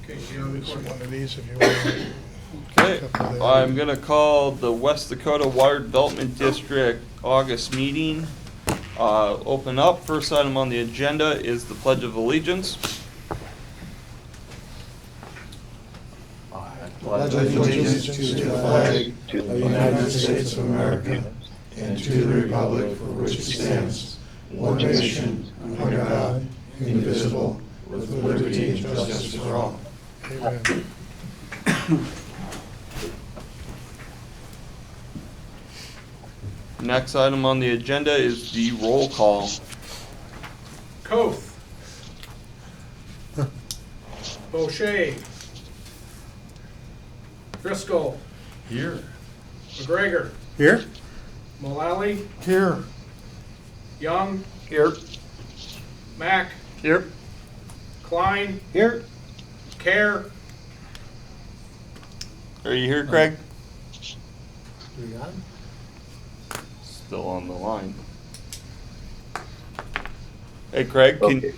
Okay, you're on Just record. one of these if you want. Okay, I'm going to call the West Dakota Water Development District August meeting. Open up. First item on the agenda is the Pledge of Allegiance. Pledge allegiance to the flag of the United States of America and to the republic for which it stands, one nation, under God, indivisible, with liberty and justice for all. Amen. Next item on the agenda is the roll call. Koth. Boucher. Driscoll. Here. McGregor. Here? Mullally. Here. Young. Here. Mack. Here. Klein. Here. Care. Are you here, Craig? We got him? Still on the line. Hey, Craig, can Okay,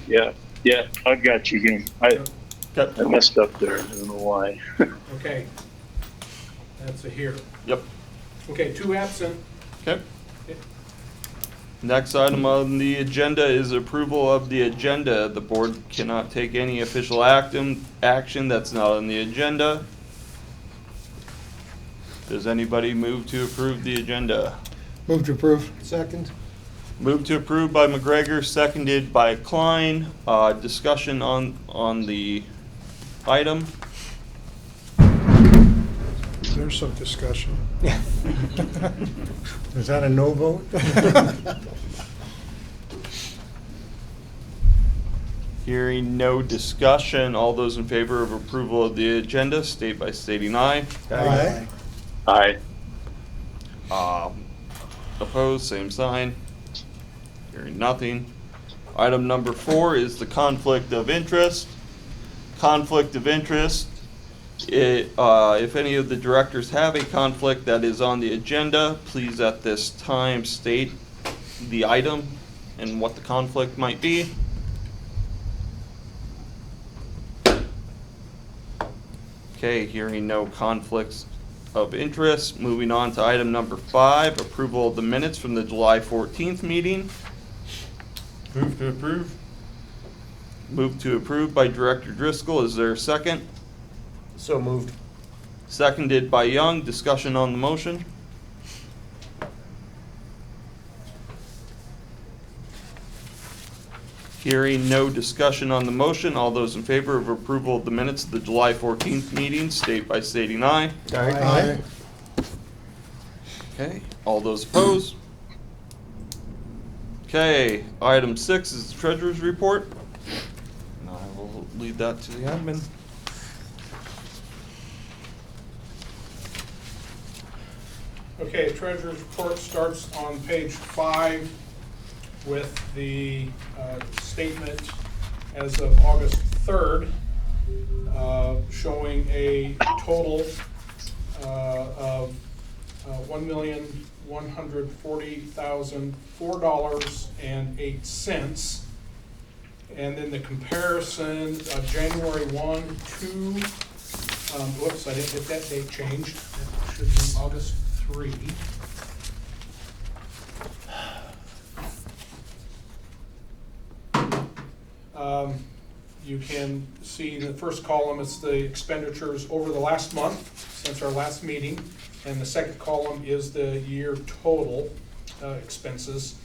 yeah, I've got you again. I messed up there. I don't know why. Okay. That's a here. Yep. Okay, 2 absent. Okay. Next item on the agenda is approval of the agenda. The board cannot take any official action that's not on the agenda. Does anybody move to approve the agenda? Move to approve. Second. Move to approve by McGregor, seconded by Klein. Discussion on the item. There's some discussion. Is that a no vote? Hearing no discussion, all those in favor of approval of the agenda state by stating aye. Aye. Aye. Opposed, same sign. Hearing nothing. Item number 4 is the conflict of interest. Conflict of interest. If any of the directors have a conflict that is on the agenda, please at this time state the item and what the conflict might be. Okay, hearing no conflicts of interest. Moving on to item number 5, approval of the minutes from the July 14th meeting. Move to approve. Move to approve by Director Driscoll. Is there a second? So moved. Seconded by Young. Discussion on the motion. Hearing no discussion on the motion, all those in favor of approval of the minutes of the July 14th meeting state by stating aye. Aye. Okay, all those opposed? Okay, item 6 is the treasurer's report. And I will leave that to the admin. Okay, treasurer's report starts on page 5 with the statement as of August 3rd, showing a total of $1,140,004.08. And then the comparison, January 1 to, whoops, I didn't get that date changed. That should be August 3. You can see the first column is the expenditures over the last month since our last meeting, and the second column is the year total expenses.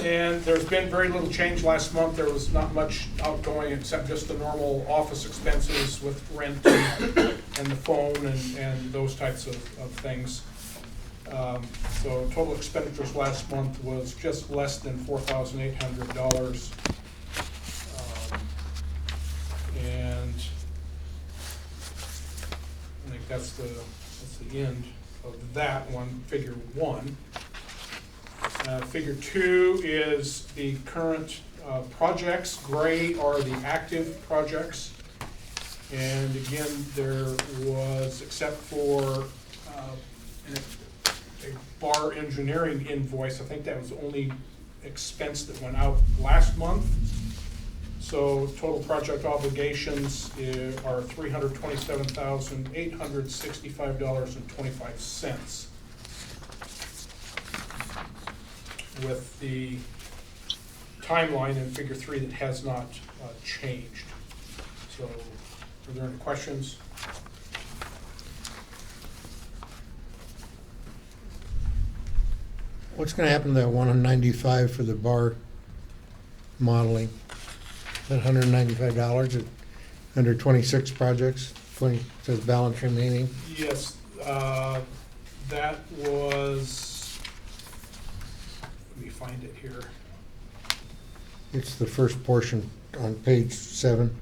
And there's been very little change last month. There was not much outgoing except just the normal office expenses with rent and the phone and those types of things. So total expenditures last month was just less than $4,800. And I think that's the end of that one, figure 1. Figure 2 is the current projects. Gray are the active projects. And again, there was, except for a bar engineering invoice, I think that was the only expense that went out last month. So total project obligations are $327,865.25. With the timeline in figure 3 that has not changed. So are there any questions? What's gonna happen to that 195 for the bar modeling? That $195 under 26 projects, 20, says balance remaining. Yes, that was, let me find it here. It's the first portion on page 7.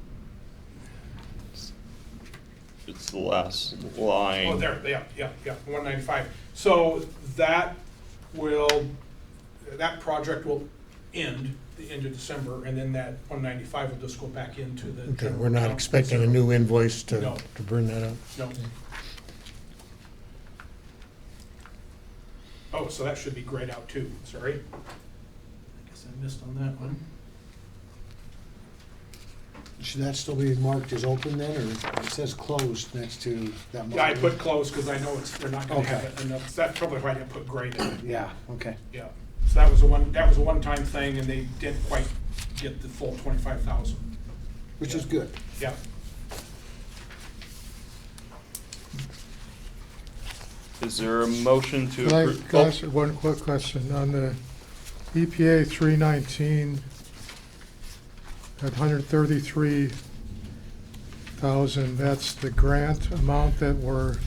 It's the last line. Oh, there, yeah, 195. So that project will end the end of December, and then that 195 will just go back into the Okay, general we're not account. expecting a new invoice to No. burn that up. No. Oh, so that should be grayed out too, sorry. I guess I missed on that one. Should that still be marked as open then, or it says closed next to that? Yeah, I mark? put closed because I know they're not gonna have Okay. it enough. That's probably why I didn't put gray in. Yeah, okay. Yeah, so that was a one-time thing, and they didn't quite get the full 25,000. Which is good. Yeah. Is there a motion to Can I approve? ask one quick question? On the EPA 319, at 133,000, that's the grant amount that we're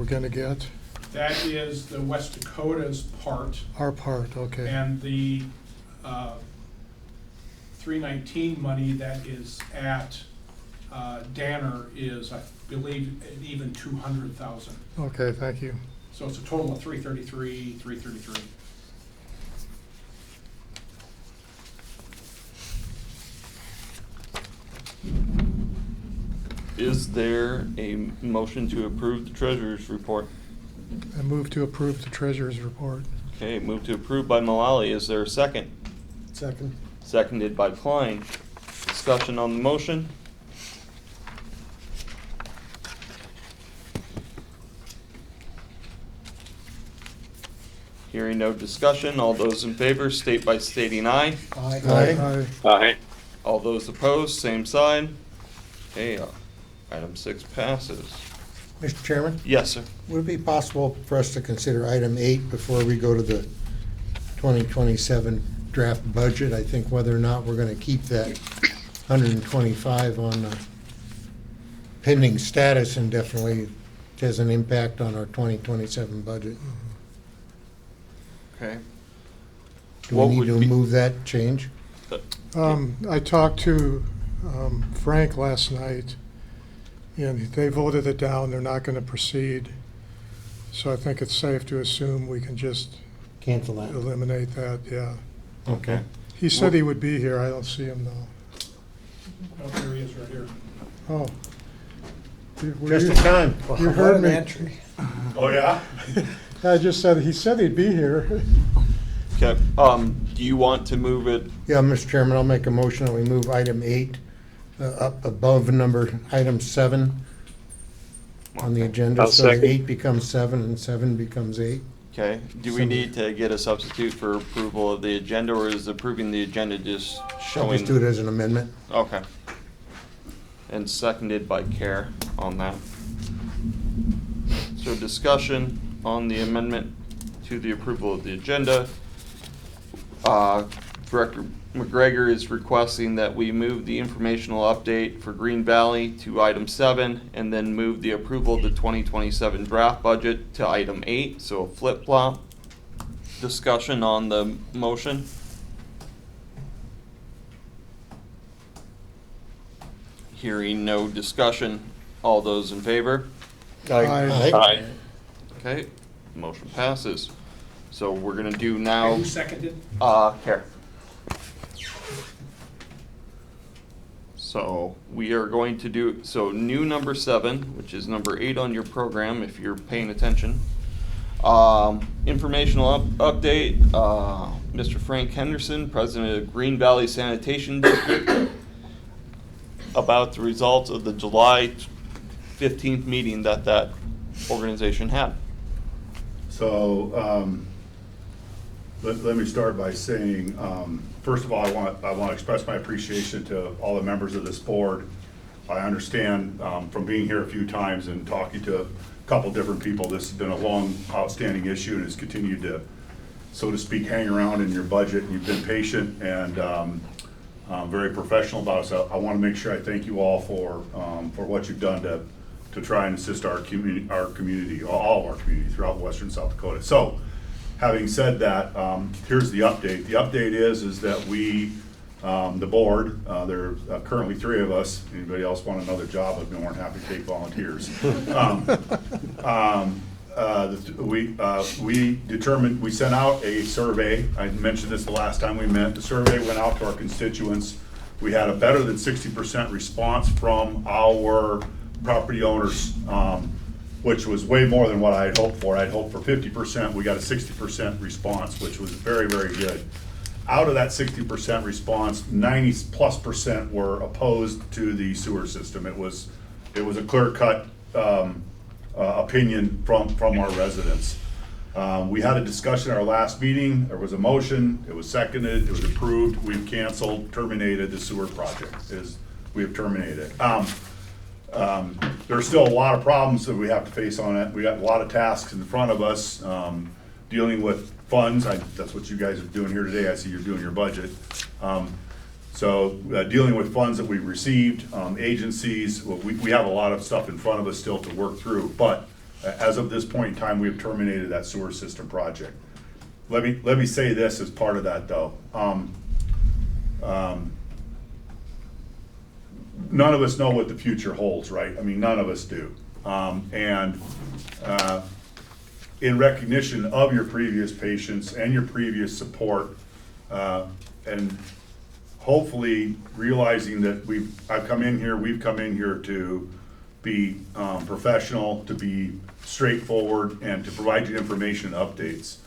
gonna get? That is the West Dakota's part, Our part, okay. and the 319 money that is at Danner is, I believe, even 200,000. Okay, thank you. So it's a total of 333. Is there a motion to approve the treasurer's report? I move to approve the treasurer's report. Okay, move to approve by Mullally. Is there a second? Second. Seconded by Klein. Discussion on the motion? Hearing no discussion, all those in favor state by stating aye. Aye. Aye. Aye. All those opposed, same side. Okay, item 6 passes. Mr. Chairman, Yes, sir. would it be possible for us to consider item 8 before we go to the 2027 draft budget? I think whether or not we're gonna keep that 125 on pending status indefinitely has an impact on our 2027 budget. Okay. Do What we need would to be- move that change? I talked to Frank last night, and they voted it down. They're not gonna proceed. So I think it's safe to assume we can just Cancel that. eliminate that, yeah. Okay. He said he would be here. I don't see him though. Oh, there he is right here. Oh. Were Just you- in time. You heard me. Entry. Oh, yeah? I just said, he said he'd be here. Okay, do you want to move it? Yeah, Mr. Chairman, I'll make a motion that we move item 8 up above item 7 on the agenda. I'll So that second. 8 becomes 7 and 7 becomes 8. Okay, do we need to get a substitute for approval of the agenda, or is approving the agenda just I'll showing? just do it as an amendment. Okay. And seconded by Care on that. So discussion on the amendment to the approval of the agenda. Director McGregor is requesting that we move the informational update for Green Valley to item 7, and then move the approval of the 2027 draft budget to item 8, so a flip-flop. Discussion on the motion. Hearing no discussion, all those in favor? Aye. Aye. Okay, motion passes. So we're gonna do now, Who seconded? Care. So we are going to do, so new number 7, which is number 8 on your program, if you're paying attention. Informational update, Mr. Frank Henderson, President of Green Valley Sanitation District, about the results of the July 15th meeting that organization had. So, let me start by saying, first of all, I want to express my appreciation to all the members of this board. I understand from being here a few times and talking to a couple different people, this has been a long outstanding issue and has continued to, so to speak, hang around in your budget. You've been patient and very professional about it. So I want to make sure I thank you all for what you've done to try and assist our community, all of our community throughout western South Dakota. So, having said that, here's the update. The update is that we, the board, there are currently 3 of us. Anybody else want another job? I'd be more than happy to take volunteers. We determined, we sent out a survey. I mentioned this the last time we met. The survey went out to our constituents. We had a better than 60% response from our property owners, which was way more than what I had hoped for. I'd hoped for 50%. We got a 60% response, which was very, very good. Out of that 60% response, 90+% were opposed to the sewer system. It was a clear-cut opinion from our residents. We had a discussion at our last meeting. There was a motion. It was seconded. It was approved. We've canceled, terminated the sewer project. We have terminated it. There's still a lot of problems that we have to face on it. We got a lot of tasks in front of us, dealing with funds. That's what you guys are doing here today. I see you're doing your budget. Dealing with funds that we've received, agencies, we have a lot of stuff in front of us still to work through. But as of this point in time, we have terminated that sewer system project. Let me say this as part of that, though. None of us know what the future holds, right? I mean, none of us do. In recognition of your previous patience and your previous support, and hopefully realizing that we've come in here to be professional, to be straightforward, and to provide you information and updates.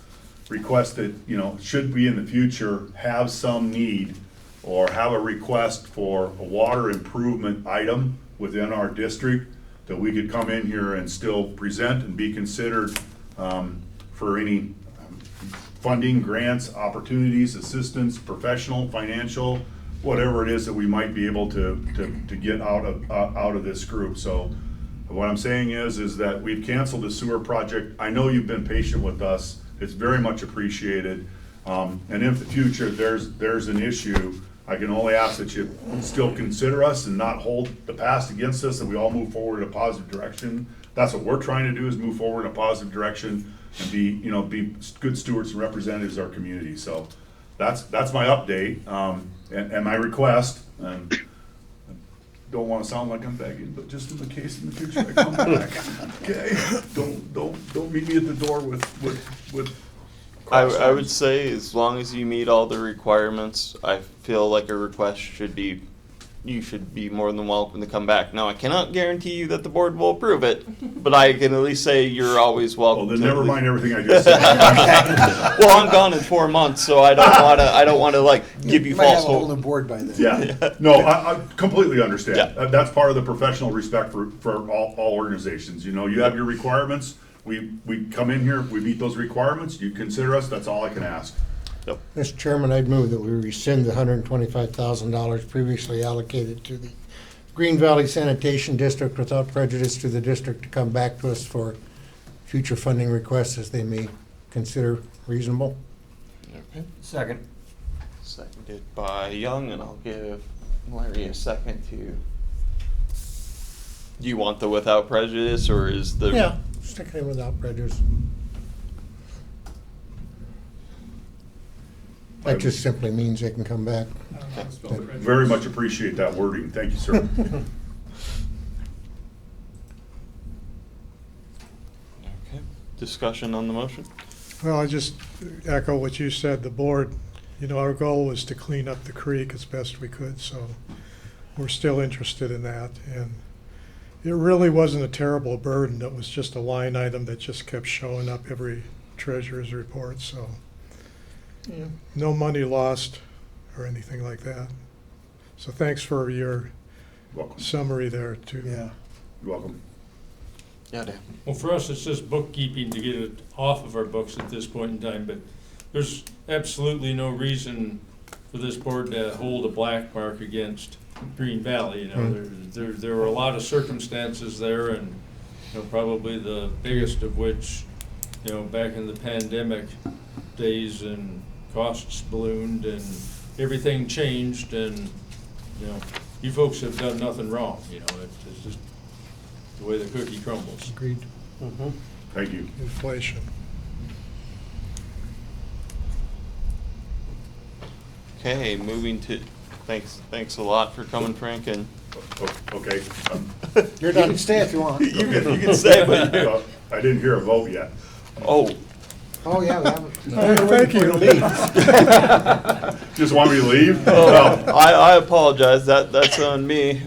Request that, should we in the future have some need or have a request for a water improvement item within our district, that we could come in here and still present and be considered for any funding, grants, opportunities, assistance, professional, financial, whatever it is that we might be able to get out of this group. So what I'm saying is that we've canceled the sewer project. I know you've been patient with us. It's very much appreciated. And if the future there's an issue, I can only ask that you still consider us and not hold the past against us, that we all move forward in a positive direction. That's what we're trying to do, is move forward in a positive direction and be good stewards and representatives of our community. So that's my update and my request. And I don't want to sound like I'm begging, but just in the case in the future I come back, okay? Don't meet me at the door with I would say, as long as you meet all the requirements, I feel like a request you should be more than welcome to come back. Now, I cannot guarantee you that the board will approve it, but I can at least say you're always welcome. Well, then never mind everything I just said. Well, I'm gone in 4 months, so I don't want to give you might false have a whole hope. new board by then. Yeah, no, I completely understand. Yeah. That's part of the professional respect for all organizations. You have your requirements. We come in here, we meet those requirements, you consider us, that's all I can ask. Mr. Chairman, I'd move that we rescind the $125,000 previously allocated to the Green Valley Sanitation District without prejudice to the district to come back to us for future funding requests as they may consider reasonable. Okay. Second. Seconded by Young, and I'll give Larry a second to. Do you want the without prejudice, or is the? Yeah, stick it in without prejudice. That just simply means they can come back. Very much appreciate that wording, thank you, sir. Okay. Discussion on the motion? Well, I just echo what you said, the board, our goal was to clean up the creek as best we could, so we're still interested in that. And it really wasn't a terrible burden. It was just a line item that just kept showing up every treasurer's report, so no money lost or anything like that. So thanks for your Welcome. summary there too. Yeah. You're welcome. Yeah, Dan. Well, for us, it's just bookkeeping to get it off of our books at this point in time, but there's absolutely no reason for this board to hold a black mark against Green Valley, you know. There were a lot of circumstances there, and, you know, probably the biggest of which, you know, back in the pandemic days, and costs ballooned and everything changed, and, you know, you folks have done nothing wrong, you know. It's just the way the cookie crumbles. Agreed. Thank you. Inflation. Okay, moving to, thanks a lot for coming, Frank, and Okay. You're done. You can stay if you want. you can say, but, I didn't hear a vote yet. oh, Oh, yeah, we haven't. Thank you. Just want me to leave? oh, No. I apologize, that's on me.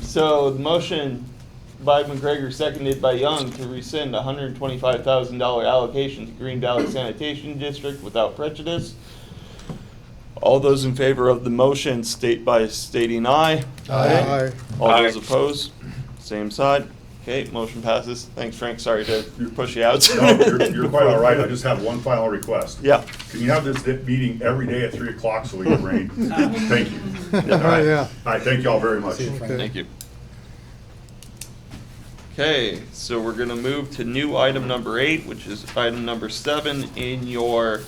So the motion by McGregor, seconded by Young, to rescind $125,000 allocation to Green Valley Sanitation District without prejudice. All those in favor of the motion state by stating aye. Aye. All those opposed, same side. Okay, motion passes. Thanks, Frank, sorry to push you out. No, you're quite all right. I just have one final request. Yeah. Can you have this meeting every day at 3 o'clock so we can rain? Thank you. All Oh, right. yeah. All right, thank you all very much. Okay. Thank you. Okay, so we're gonna move to new item number 8, which is item number 7 in your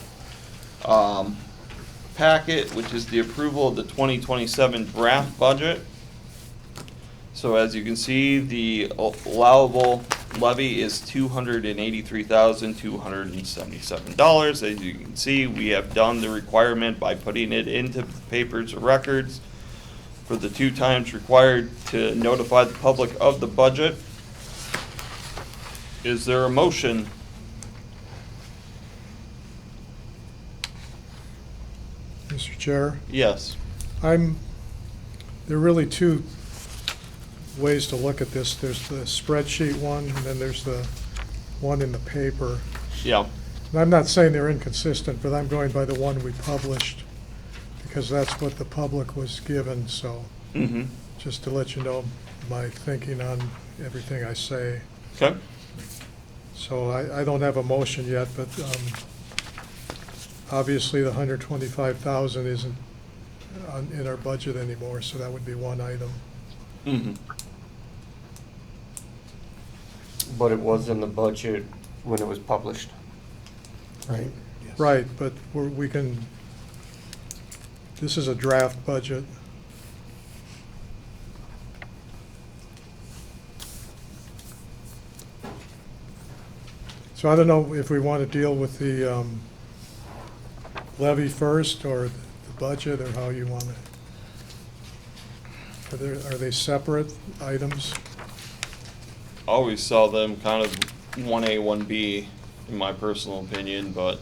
packet, which is the approval of the 2027 draft budget. So as you can see, the allowable levy is $283,277. As you can see, we have done the requirement by putting it into the papers of records for the 2 times required to notify the public of the budget. Is there a motion? Mr. Chair, Yes. there are really 2 ways to look at this. There's the spreadsheet one, and then there's the one in the paper. Yeah. And I'm not saying they're inconsistent, but I'm going by the one we published, because that's what the public was given, so Mm-hmm. just to let you know my thinking on everything I say. Okay. So I don't have a motion yet, but obviously the 125,000 isn't in our budget anymore, so that would be one item. Mm-hmm. But it was in the budget when it was published. Right. Right, but this is a draft budget. So I don't know if we want to deal with the levy first, or the budget, or how you want to. Are they separate items? Always saw them kind of 1A, 1B, in my personal opinion, but,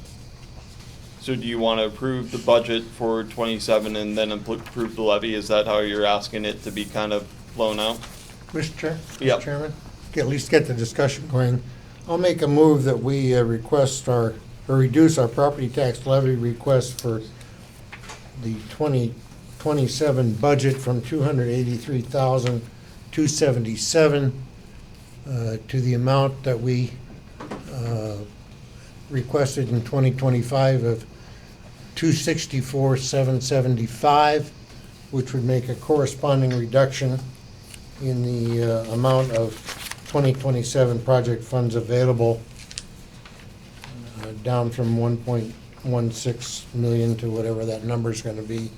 so do you want to approve the budget for 27 and then approve the levy? Is that how you're asking it to be kind of blown out? Mr. Chair? Yep. Mr. Chairman? At least get the discussion going. I'll make a move that we reduce our property tax levy request for the 2027 budget from $283,277 to the amount that we requested in 2025 of $264,775, which would make a corresponding reduction in the amount of 2027 project funds available, down from 1.16 million to whatever that number's going to be,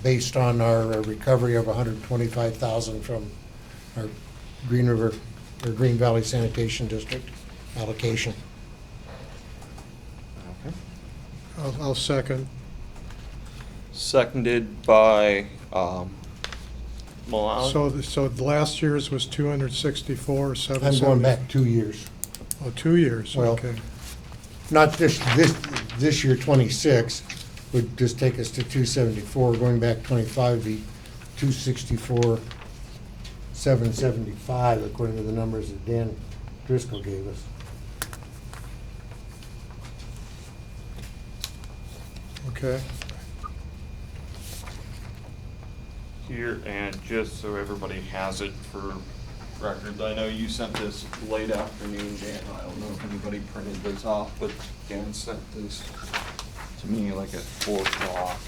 based on our recovery of 125,000 from our Green Valley Sanitation District allocation. I'll second. Seconded by, Malone? So last year's was 264,770. I'm going back 2 years. Oh, 2 years, Well, okay. Not this year, 26, would just take us to 274. Going back 25, be 264, $775 according to the numbers that Dan Driscoll gave us. Okay. Here, and just so everybody has it for records, I know you sent this late afternoon, Dan. I don't know if anybody printed this off, but Dan sent this to me like at 4 o'clock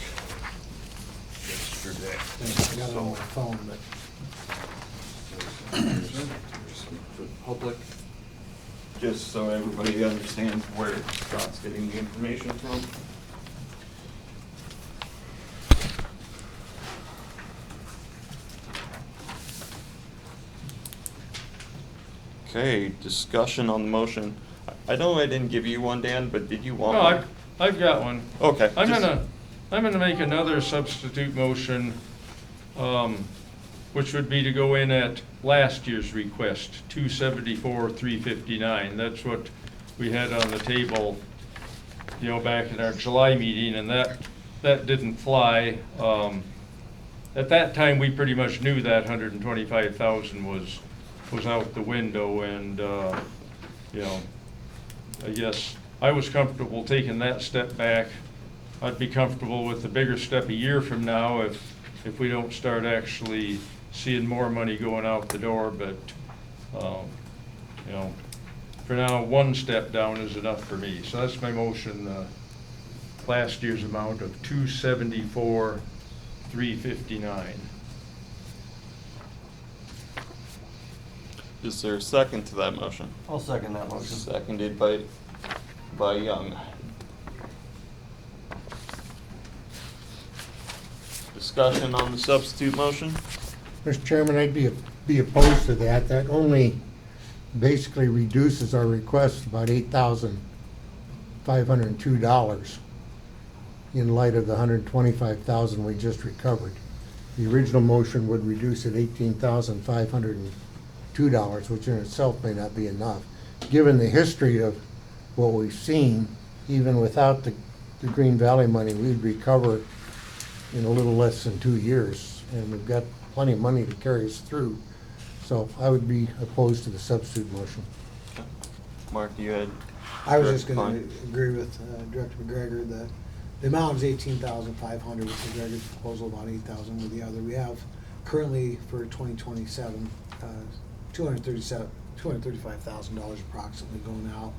yesterday. I got it on my phone, but For the public, just so everybody understands where Scott's getting the information from. Okay, discussion on the motion. I know I didn't give you one, Dan, but did you want No, one? I've got one. Okay. I'm just- gonna make another substitute motion, which would be to go in at last year's request, 274,359. That's what we had on the table, back in our July meeting, and that didn't fly. At that time, we pretty much knew that 125,000 was out the window, and, I guess I was comfortable taking that step back. I'd be comfortable with the bigger step a year from now if we don't start actually seeing more money going out the door, but, for now, one step down is enough for me. So that's my motion, last year's amount of 274,359. Is there a second to that motion? I'll second that motion. Seconded by Young. Discussion on the substitute motion? Mr. Chairman, I'd be opposed to that. That only basically reduces our request about $8,502 in light of the $125,000 we just recovered. The original motion would reduce it $18,502, which in itself may not be enough. Given the history of what we've seen, even without the Green Valley money, we'd recover in a little less than 2 years, and we've got plenty of money to carry us through. So I would be opposed to the substitute motion. Mark, you had. I was just Director gonna Klein? agree with Director McGregor that the amount is 18,500, with McGregor's proposal about 8,000 with the other. We have currently for 2027, $235,000 approximately going out.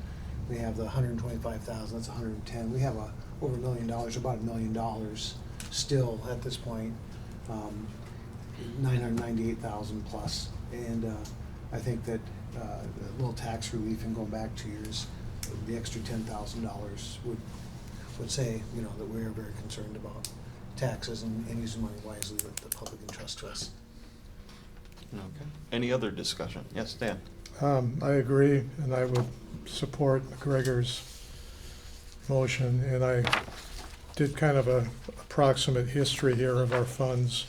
We have the 125,000, that's 110. We have over $1 million, about $1 million still at this point, 998,000 plus. And I think that a little tax relief and going back 2 years, the extra $10,000 would say, that we are very concerned about taxes and using money wisely that the public entrusts to us. Okay. Any other discussion? Yes, Dan? I agree, and I would support McGregor's motion, and I did kind of a approximate history here of our funds.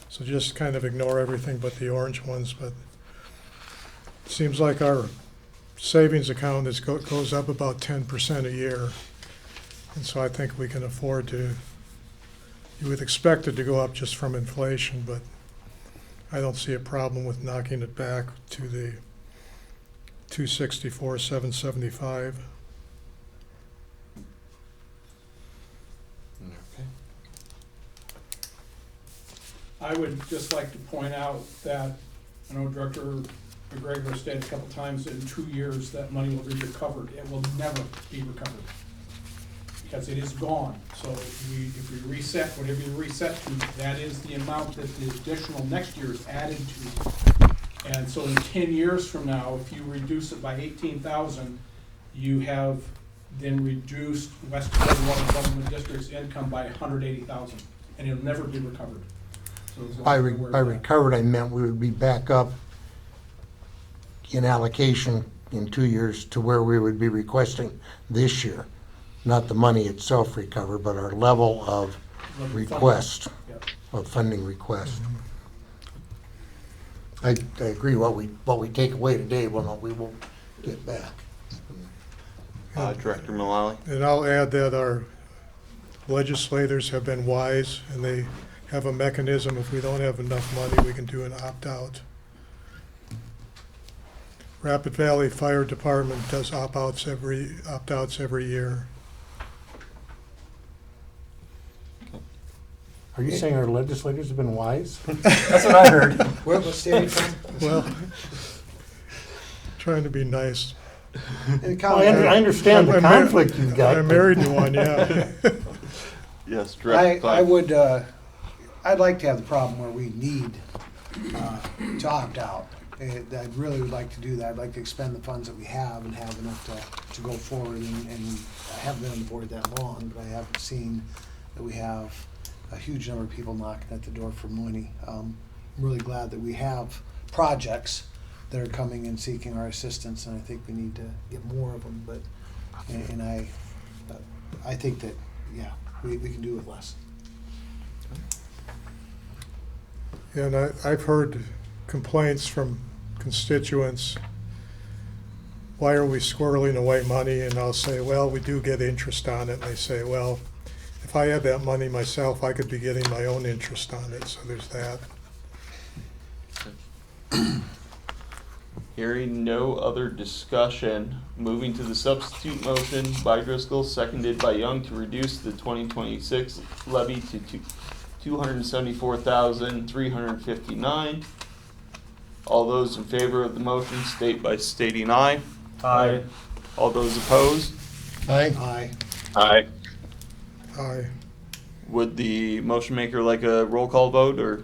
So just kind of ignore everything but the orange ones, but it seems like our savings account goes up about 10% a year. And so I think we can afford to, you would expect it to go up just from inflation, but I don't see a problem with knocking it back to the 264,775. Okay. I would just like to point out that, I know Director McGregor stated a couple times that in 2 years that money will be recovered. It will never be recovered, because it is gone. So if we reset, whatever you reset to, that is the amount that the additional next year is added to. And so in 10 years from now, if you reduce it by 18,000, you have then reduced West Dakota Water Government District's income by 180,000, and it'll never be recovered. So as long By as we're aware of that. recovered, I meant we would be back up in allocation in 2 years to where we would be requesting this year. Not the money itself recovered, but our level of request, Yep. of funding request. I agree, what we take away today, we won't get back. Director Mullally? And I'll add that our legislators have been wise, and they have a mechanism, if we don't have enough money, we can do an opt-out Rapid Valley Fire Department does opt-outs every year. Are you saying our legislators have been wise? That's what I heard. What state are you from? Well, trying to be nice. And Well, I understand the I'm mar- conflict you've got. I'm but- married to one, yeah. Yes, Director I Klein. would, I'd like to have the problem where we need to opt out. I really would like to do that. I'd like to expend the funds that we have and have enough to go forward. And I haven't been on the board that long, but I haven't seen that we have a huge number of people knocking at the door for money. I'm really glad that we have projects that are coming and seeking our assistance, and I think we need to get more of them. But and I think that we can do with less. Yeah, and I've heard complaints from constituents, why are we squirreling away money? And I'll say, well, we do get interest on it. And they say, well, if I had that money myself, I could be getting my own interest on it. So there's that. Hearing no other discussion, moving to the substitute motion by Driscoll, seconded by Young, to reduce the 2026 levy to $274,359. All those in favor of the motion state by stating aye. Aye. All those opposed? Aye. Aye. Aye. Aye. Would the motion maker like a roll call vote, or?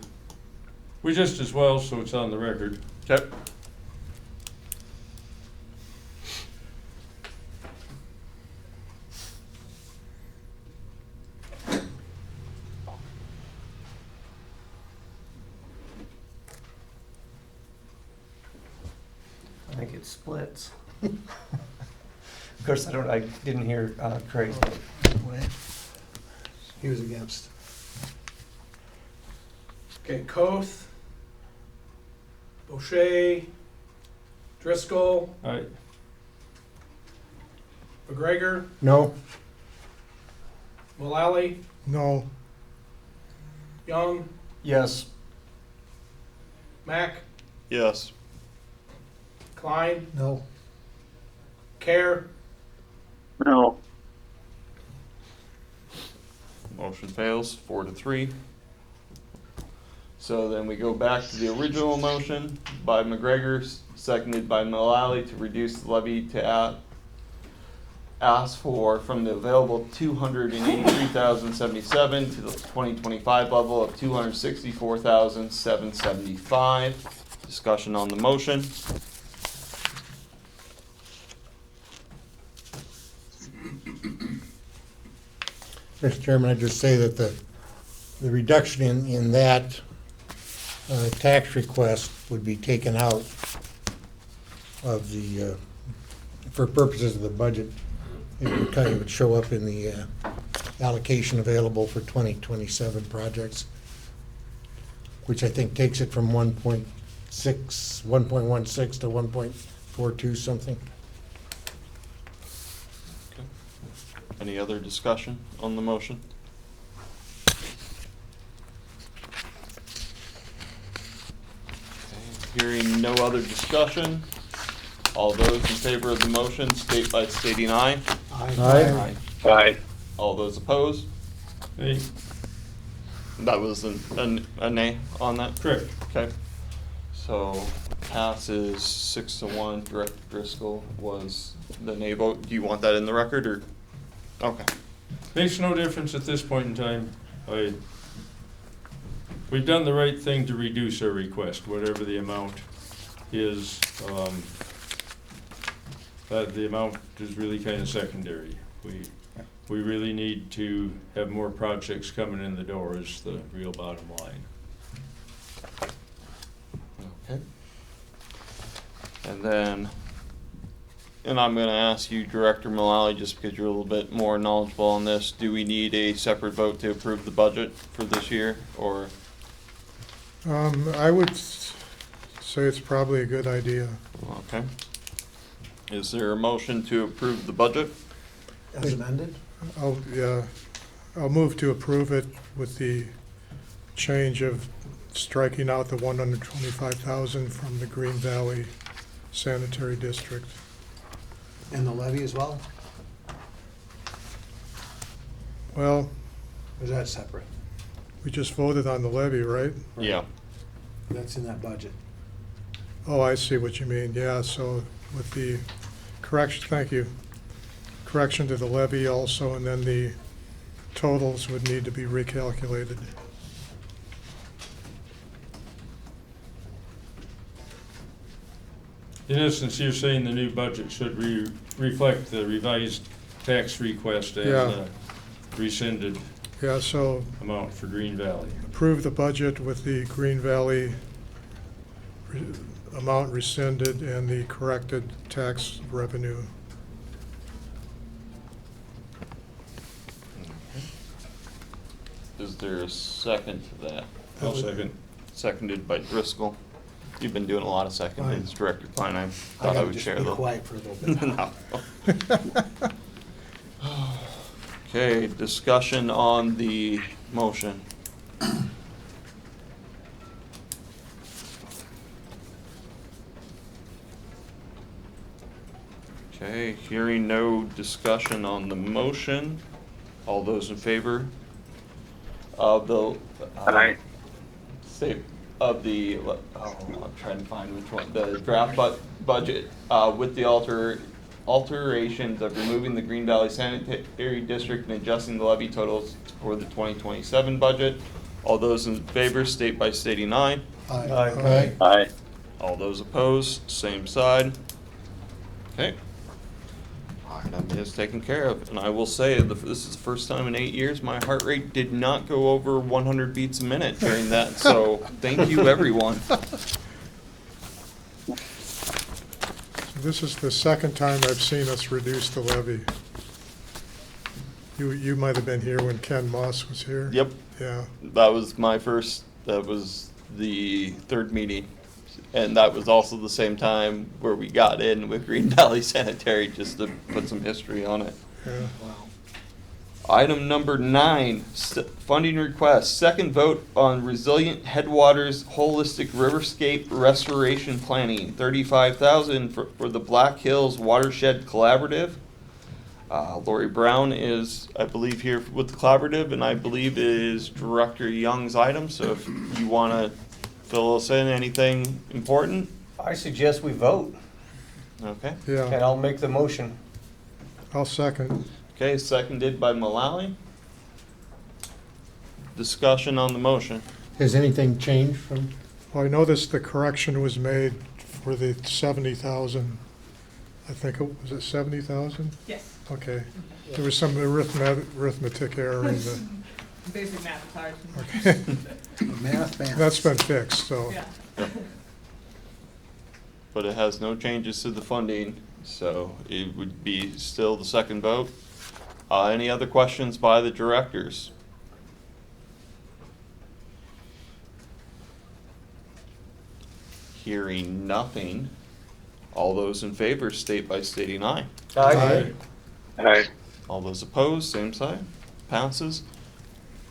We just as well, so it's on the record. Okay. I think it splits. Of course, I didn't hear Craig. He was against. Okay, Koth, Boucher, Driscoll, Aye. McGregor, No? Mullally, No. Young, Yes. Mack, Yes. Klein, No. Care, No. Motion fails, 4-3. So then we go back to the original motion by McGregor, seconded by Mullally, to reduce the levy to ask for from the available $283,077 to the 2025 level of $264,775. Discussion on the motion. Mr. Chairman, I'd just say that the reduction in that tax request would be taken out of the, for purposes of the budget. It would show up in the allocation available for 2027 projects, which I think takes it from 1.16 to 1.42 something. Any other discussion on the motion? Okay, hearing no other discussion, all those in favor of the motion state by stating aye. Aye. Aye. All those opposed? Aye. That was a nay on that? Correct. Okay. So passes 6-1. Director Driscoll was the nay vote. Do you want that in the record, or? Okay. Makes no difference at this point in time. We've done the right thing to reduce our request, whatever the amount is. The amount is really kind of secondary. We really need to have more projects coming in the door is the real bottom line. Okay. And then, and I'm gonna ask you, Director Mullally, just because you're a little bit more knowledgeable on this, do we need a separate vote to approve the budget for this year, or? I would say it's probably a good idea. Okay. Is there a motion to approve the budget? As amended? I'll move to approve it with the change of striking out the 125,000 from the Green Valley sanitary district. And the levy as well? Well, Or is that separate? we just voted on the levy, right? Yeah. That's in that budget. Oh, I see what you mean, yeah, so with the correction, thank you. Correction to the levy also, and then the totals would need to be recalculated. In essence, you're saying the new budget should reflect the revised tax request and Yeah. the rescinded Yeah, so amount for Green Valley. approve the budget with the Green Valley amount rescinded and the corrected tax revenue. Is there a second to that? I'll second. Seconded by Driscoll. You've been doing a lot of secondings, Director Klein. I I thought I gotta would just share be though. quiet for a little bit. No. Okay, discussion on the motion. Okay, hearing no discussion on the motion. All those in favor of the, Aye. say, of the, oh, I'm trying to find which one, the draft budget, with the alterations of removing the Green Valley Sanitary District and adjusting the levy totals for the 2027 budget. All those in favor state by stating aye. Aye. Aye. All those opposed, same side. Okay. Item is taken care of, and I will say, this is the first time in 8 years my heart rate did not go over 100 beats a minute during that, so thank you, everyone. This is the second time I've seen us reduce the levy. You might have been here when Ken Moss was here. Yep, Yeah, that was that was the third meeting. And that was also the same time where we got in with Green Valley Sanitary, just to put some history on it. yeah. Wow. Item number 9, funding request, second vote on Resilient Headwaters Holistic Riverscape Restoration Planning, $35,000 for the Black Hills Watershed Collaborative. Lori Brown is, I believe, here with the collaborative, and I believe is Director Young's item, so if you want to fill us in, anything important? I suggest we vote, Okay. and Yeah, I'll make the motion. I'll second. Okay, seconded by Mullally. Discussion on the motion. Has anything changed from, Well, I noticed the correction was made for the 70,000. I think, was it 70,000? Yes, Okay. There was some arithmetic error in the, basic math is hard. okay. Math. That's been fixed, so. Yeah. But it has no changes to the funding, so it would be still the second vote. Any other questions by the directors? Hearing nothing, all those in favor state by stating aye. Aye. Aye. All those opposed, same side, passes.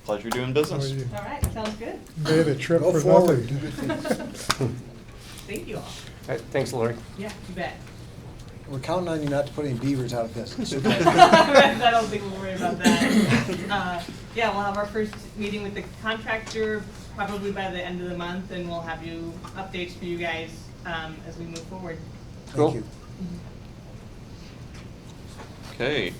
Pleasure doing Oh, business. you All right, sounds good. made a trip Go for forward. nothing. Thank you all. All right, thanks, Lori. Yeah, you bet. We're counting on you not to put any beavers out of business. I don't think we'll worry about that. Yeah, we'll have our first meeting with the contractor probably by the end of the month, and we'll have you updates for you guys as we move forward. Cool. Thank you. Okay.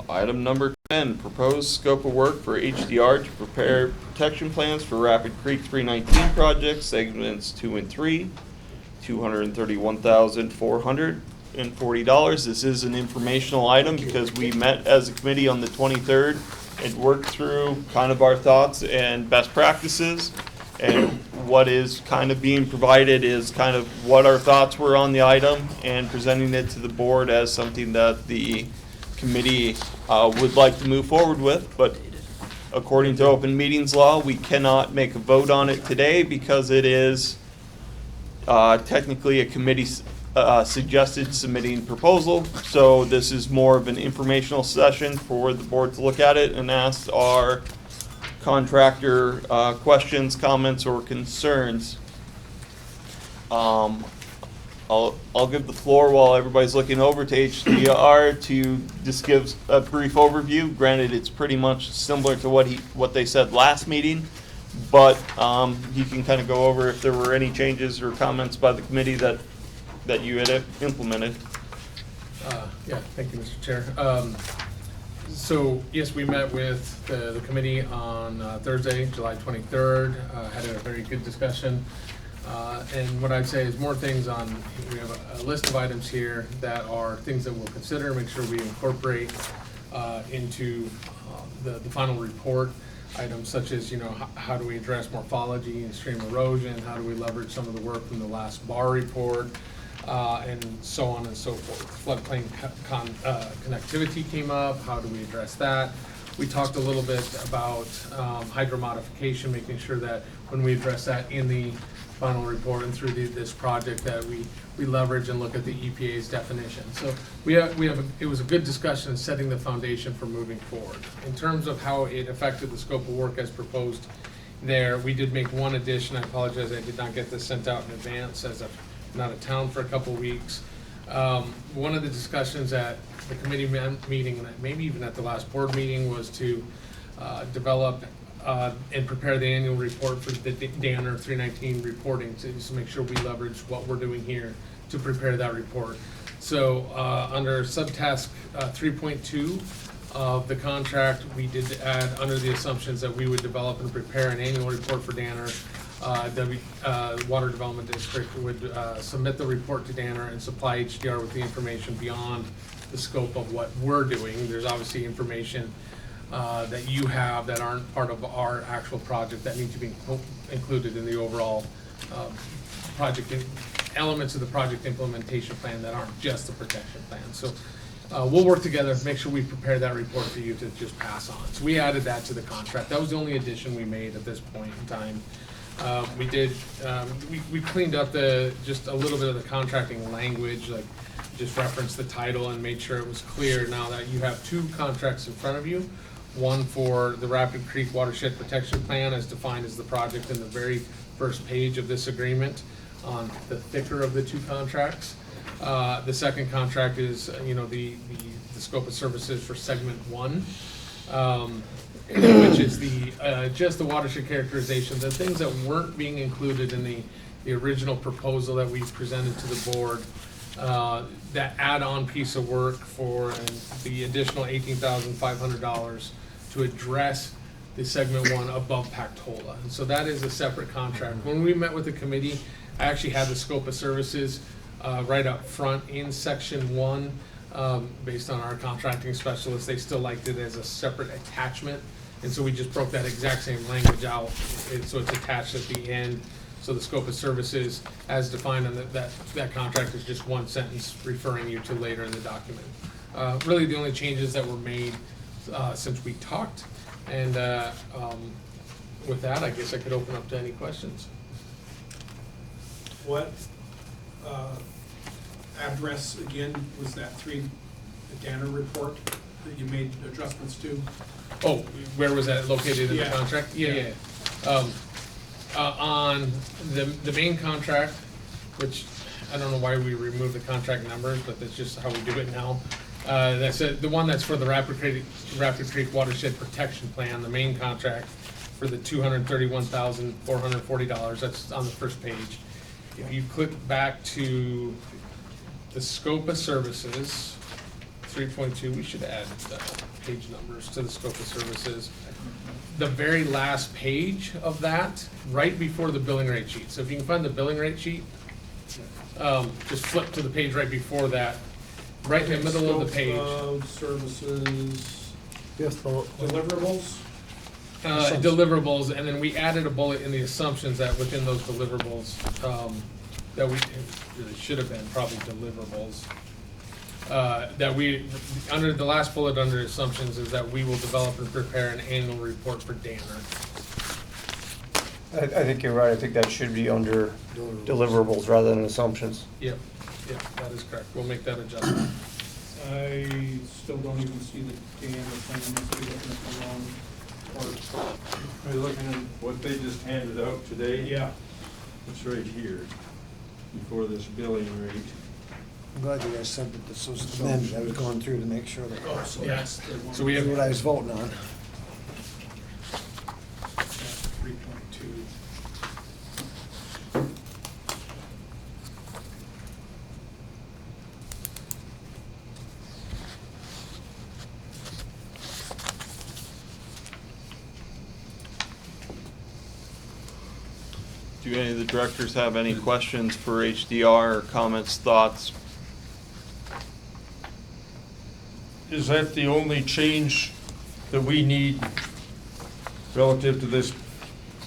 Item number 10, proposed scope of work for HDR to prepare protection plans for Rapid Creek 319 project, segments 2 and 3, $231,440. This is an informational item because we met as a committee on the 23rd and worked through kind of our thoughts and best practices. And what is kind of being provided is kind of what our thoughts were on the item and presenting it to the board as something that the committee would like to move forward with. But according to open meetings law, we cannot make a vote on it today because it is technically a committee suggested submitting proposal. So this is more of an informational session for the board to look at it and ask our contractor questions, comments, or concerns. I'll give the floor while everybody's looking over to HDR to just give a brief overview. Granted, it's pretty much similar to what they said last meeting, but he can kind of go over if there were any changes or comments by the committee that you had implemented. Yeah, thank you, Mr. Chair. So, yes, we met with the committee on Thursday, July 23rd, had a very good discussion. And what I'd say is more things on, we have a list of items here that are things that we'll consider, make sure we incorporate into the final report. Items such as, how do we address morphology and stream erosion? How do we leverage some of the work from the last bar report? And so on and so forth. Floodplain connectivity came up. How do we address that? We talked a little bit about hydro modification, making sure that when we address that in the final report and through this project that we leverage and look at the EPA's definition. So it was a good discussion setting the foundation for moving forward. In terms of how it affected the scope of work as proposed there, we did make one addition. I apologize, I did not get this sent out in advance as I've been out of town for a couple of weeks. One of the discussions at the committee meeting, and maybe even at the last board meeting, was to develop and prepare the annual report for the Danner 319 reporting to just make sure we leverage what we're doing here to prepare that report. So under subtask 3.2 of the contract, we did add under the assumptions that we would develop and prepare an annual report for Danner. Water Development District would submit the report to Danner and supply HDR with the information beyond the scope of what we're doing. There's obviously information that you have that aren't part of our actual project that need to be included in the overall project, elements of the project implementation plan that aren't just the protection plan. So we'll work together, make sure we prepare that report for you to just pass on. So we added that to the contract. That was the only addition we made at this point in time. We cleaned up just a little bit of the contracting language, like just referenced the title and made sure it was clear now that you have two contracts in front of you. One for the Rapid Creek Watershed Protection Plan as defined as the project in the very first page of this agreement on the thicker of the two contracts. The second contract is, the scope of services for segment 1. Which is just the watershed characterization, the things that weren't being included in the original proposal that we presented to the board, that add-on piece of work for the additional $18,500 to address the segment 1 above Pactola. And so that is a separate contract. When we met with the committee, I actually had the scope of services right up front in section 1. Based on our contracting specialists, they still liked it as a separate attachment. And so we just broke that exact same language out. So it's attached at the end. So the scope of services as defined in that contract is just one sentence referring you to later in the document. Really the only changes that were made since we talked. And with that, I guess I could open up to any questions. What address again was that the Danner report that you made adjustments to? Oh, where was that located in the Yeah. contract? Yeah. On the main contract, which I don't know why we removed the contract numbers, but that's just how we do it now. That's the one that's for the Rapid Creek Watershed Protection Plan, the main contract for the $231,440. That's on the first page. If you click back to the scope of services, 3.2, we should add page numbers to the scope of services. The very last page of that, right before the billing rate sheet. So if you can find the billing rate sheet, just flip to the page right before that, right in the middle of the page. Scope of services, deliverables? Deliverables, and then we added a bullet in the assumptions that within those deliverables, that we really should have been probably deliverables. That we, under the last bullet under assumptions is that we will develop and prepare an annual report for Danner. I think you're right. I think that should be under deliverables rather than assumptions. Yep, that is correct. We'll make that adjustment. I still don't even see the Danner thing, I must be looking at the wrong part. Are you looking at what they just handed out today? Yeah. It's right here. before this billing rate. I'm glad you guys said that this was amended. I was going through to make sure that So Yeah. that's the one. So we that's have, what I was voting on. 3.2. Do any of the directors have any questions for HDR or comments, thoughts? Is that the only change that we need relative to this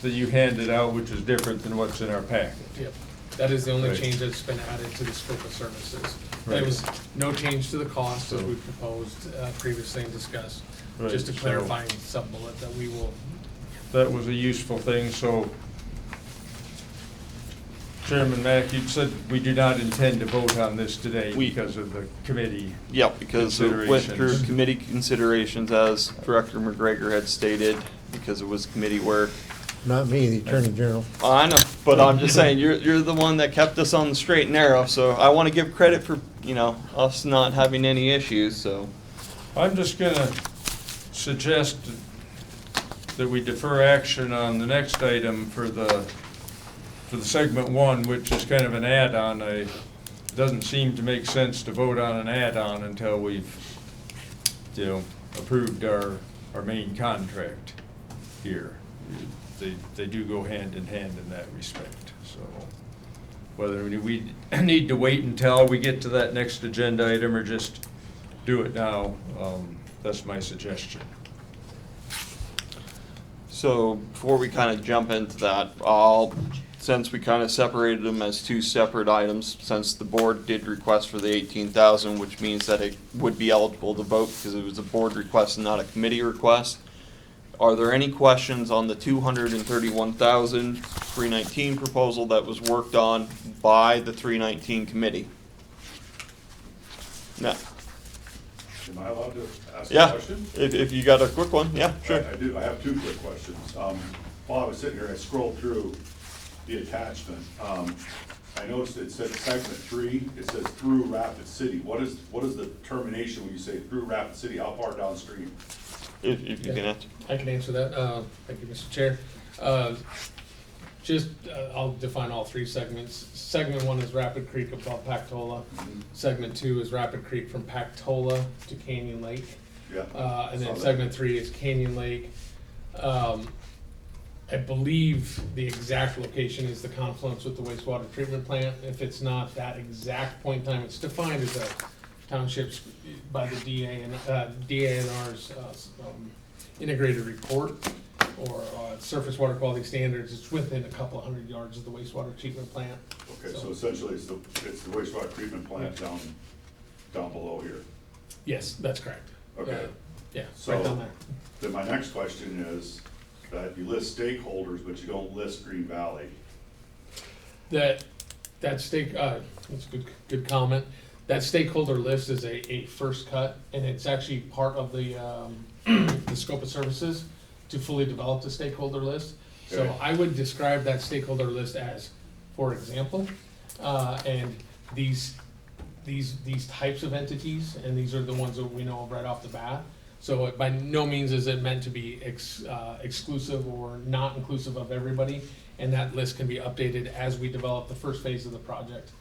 that you handed out, which is different than what's in our packet? yep, that is the only Right. change that's been added to the scope of services. There Right. was no change to the cost as So- we proposed previously and discussed. Right, Just a so- clarifying sub-bullet that we will, That was a useful thing, so Chairman Mack, you said we do not intend to vote on this today We- because of the committee. Yep, because it went through Considerations. committee considerations, as Director McGregor had stated, because it was committee work. Not me, the Attorney General. I know, but I'm just saying, you're the one that kept us on the straight and narrow, so I want to give credit for, us not having any issues, so. I'm just gonna suggest that we defer action on the next item for the segment one, which is kind of an add-on. It doesn't seem to make sense to vote on an add-on until we've, approved our main contract here. They do go hand in hand in that respect, so. Whether we need to wait until we get to that next agenda item or just do it now, that's my suggestion. So before we kind of jump into that, since we kind of separated them as two separate items, since the board did request for the 18,000, which means that it would be eligible to vote because it was a board request and not a committee request. Are there any questions on the 231,319 proposal that was worked on by the 319 committee? No. Am I allowed to ask a Yeah, question? if you got a quick one, yeah, sure. I do, I have two quick questions. While I was sitting here, I scrolled through the attachment. I noticed it said segment 3, it says through Rapid City. What is the termination when you say through Rapid City? How far downstream? If you can answer. I can answer that. Thank you, Mr. Chair. I'll define all three segments. Segment 1 is Rapid Creek above Pactola. Segment 2 is Rapid Creek from Pactola to Canyon Lake. Yeah. And saw then that. segment 3 is Canyon Lake. I believe the exact location is the confluence with the wastewater treatment plant. If it's not that exact point in time, it's defined as a townships by the DANR's integrated report or surface water quality standards. It's within a couple of 100 yards of the wastewater treatment plant. Okay, so essentially it's the wastewater treatment plant down below here. Yes, that's correct. Okay. Yeah, So- right down there. Then my next question is that you list stakeholders, but you don't list Green Valley. That's a good comment. That stakeholder list is a first cut, and it's actually part of the scope of services to fully develop the stakeholder list. So Okay. I would describe that stakeholder list as, for example, and these types of entities, and these are the ones that we know of right off the bat. So by no means is it meant to be exclusive or not inclusive of everybody, and that list can be updated as we develop the first phase of the project.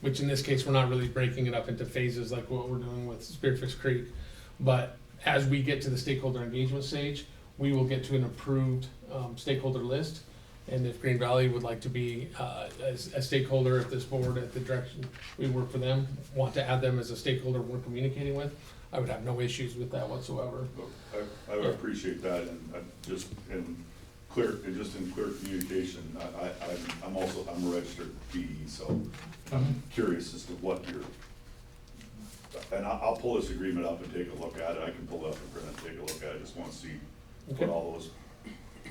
Which in this case, we're not really breaking it up into phases like what we're doing with Spearfish Creek. But as we get to the stakeholder engagement stage, we will get to an approved stakeholder list. And if Green Valley would like to be a stakeholder, if this board, at the direction we work for them, want to add them as a stakeholder we're communicating with, I would have no issues with that whatsoever. I would appreciate that, and just in clear communication. I'm a registered PE, so I'm curious as to what and I'll pull this agreement up and take a look at it. I can pull it up and print it and take a look at it. I just want to see Okay. what all those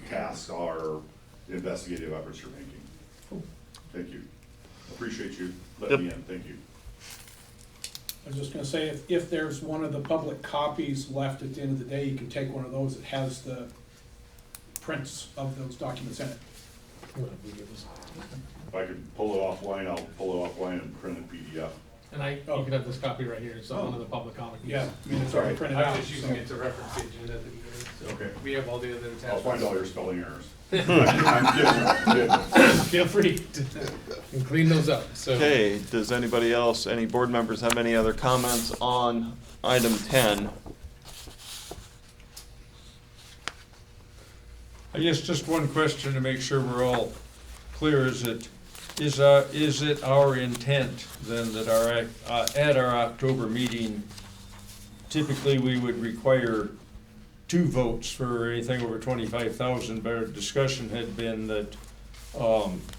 tasks are, or investigative efforts you're making. Cool. Thank you. Appreciate you letting me in. Thank you. I was just gonna say, if there's one of the public copies left at the end of the day, you can take one of those that has the prints of those documents in it. If I could pull it offline, I'll pull it offline and print a PDF. And you can have this copy right here, so one of the public comment. Yeah, I mean, it's already printed I'm out. just using so- it to reference the agenda that we did, so Okay. we have all the other I'll find attachments. all your spelling errors. I'm kidding. Feel free to and clean those up, so. Okay, does anybody else, any board members have any other comments on item 10? I guess just one question to make sure we're all clear, is it our intent then that at our October meeting, typically we would require 2 votes for anything over 25,000, but our discussion had been that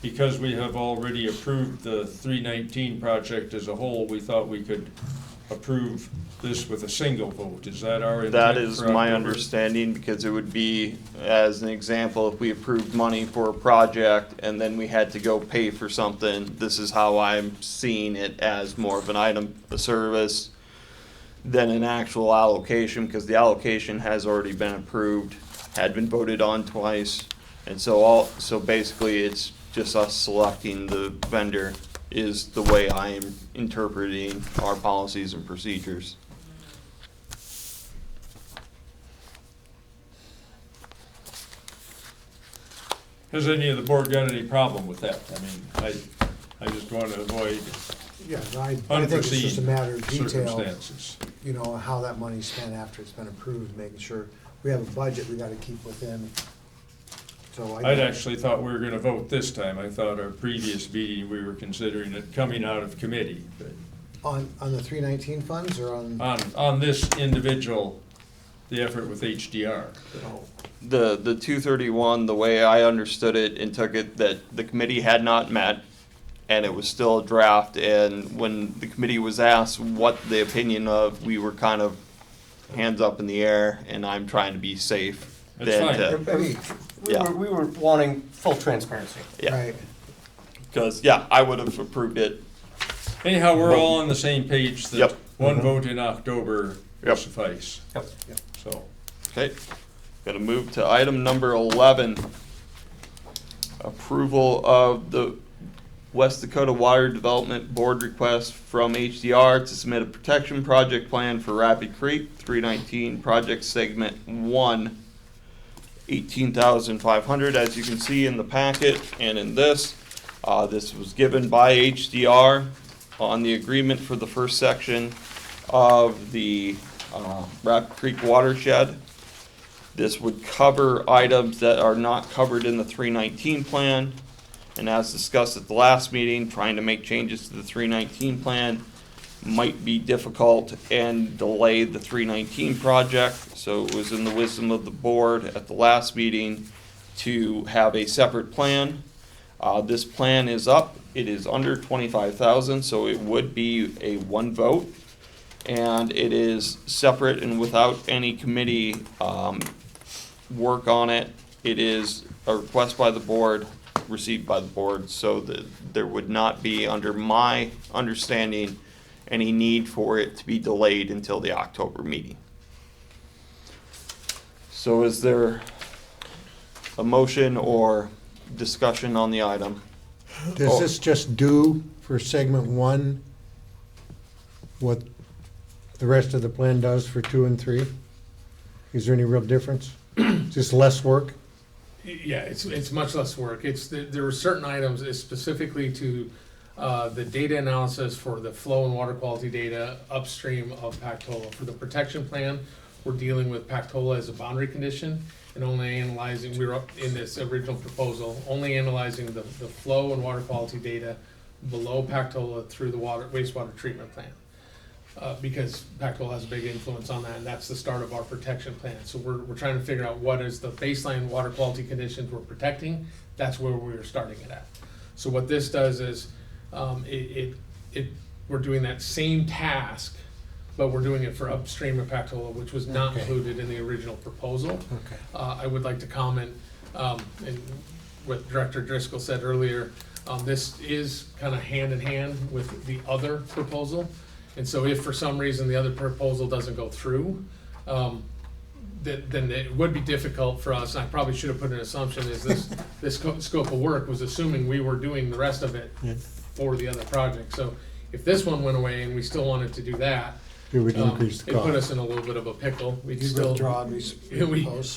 because we have already approved the 319 project as a whole, we thought we could approve this with a single vote. Is that our intent? That is for my October? understanding, because it would be, as an example, if we approved money for a project and then we had to go pay for something, this is how I'm seeing it, as more of an item of service than an actual allocation, because the allocation has already been approved, had been voted on twice, and so basically it's just us selecting the vendor is the way I am interpreting our policies and procedures. Has any of the board got any problem with that? I mean, I just want to avoid Yeah, I think it's just a unforeseen matter of detail, circumstances. you know, how that money's spent after it's been approved, making sure we have a budget we gotta keep within. So I'd actually thought we were gonna vote this time. I thought our previous meeting, we were considering it coming out of committee. But On the 319 funds or on? on this individual, the effort with HDR. Oh, The 231, the way I understood it and took it, that the committee had not met, and it was still a draft, and when the committee was asked what the opinion of, we were kind of hands up in the air, and I'm trying to be safe. That's than fine. to- I mean, Yeah. we were wanting full transparency. Yeah, Right, because, yeah, I would have approved it. Anyhow, we're all on the same page that Yep. one vote in October will Yep. suffice. Yep. So, Okay, gonna move to item number 11. Approval of the West Dakota Water Development Board request from HDR to submit a protection project plan for Rapid Creek 319 project segment 1, 18,500, as you can see in the packet and in this. This was given by HDR on the agreement for the first section of the Rapid Creek watershed. This would cover items that are not covered in the 319 plan. And as discussed at the last meeting, trying to make changes to the 319 plan might be difficult and delay the 319 project. So it was in the wisdom of the board at the last meeting to have a separate plan. This plan is up. It is under 25,000, so it would be a 1 vote. And it is separate and without any committee work on it. It is a request by the board, received by the board, so that there would not be, under my understanding, any need for it to be delayed until the October meeting. So is there a motion or discussion on the item? Does this just do for segment 1 what the rest of the plan does for 2 and 3? Is there any real difference? Just less work? Yeah, it's much less work. There were certain items specifically to the data analysis for the flow and water quality data upstream of Pactola. For the protection plan, we're dealing with Pactola as a boundary condition and only analyzing, we were up in this original proposal, only analyzing the flow and water quality data below Pactola through the wastewater treatment plant. Because Pactola has a big influence on that, and that's the start of our protection plan. So we're trying to figure out what is the baseline water quality conditions we're protecting. That's where we're starting it at. So what this does is, we're doing that same task, but we're doing it for upstream of Pactola, which was not Okay. included in the original proposal. okay. I would like to comment, and what Director Driscoll said earlier, this is kind of hand in hand with the other proposal. And so if for some reason the other proposal doesn't go through, then it would be difficult for us. I probably should have put an assumption is this scope of work was assuming we were doing the rest of it Yeah. for the other project. So if this one went away and we still wanted to do that, It would increase the it put us cost. in a little bit of a pickle. We'd You'd still withdraw and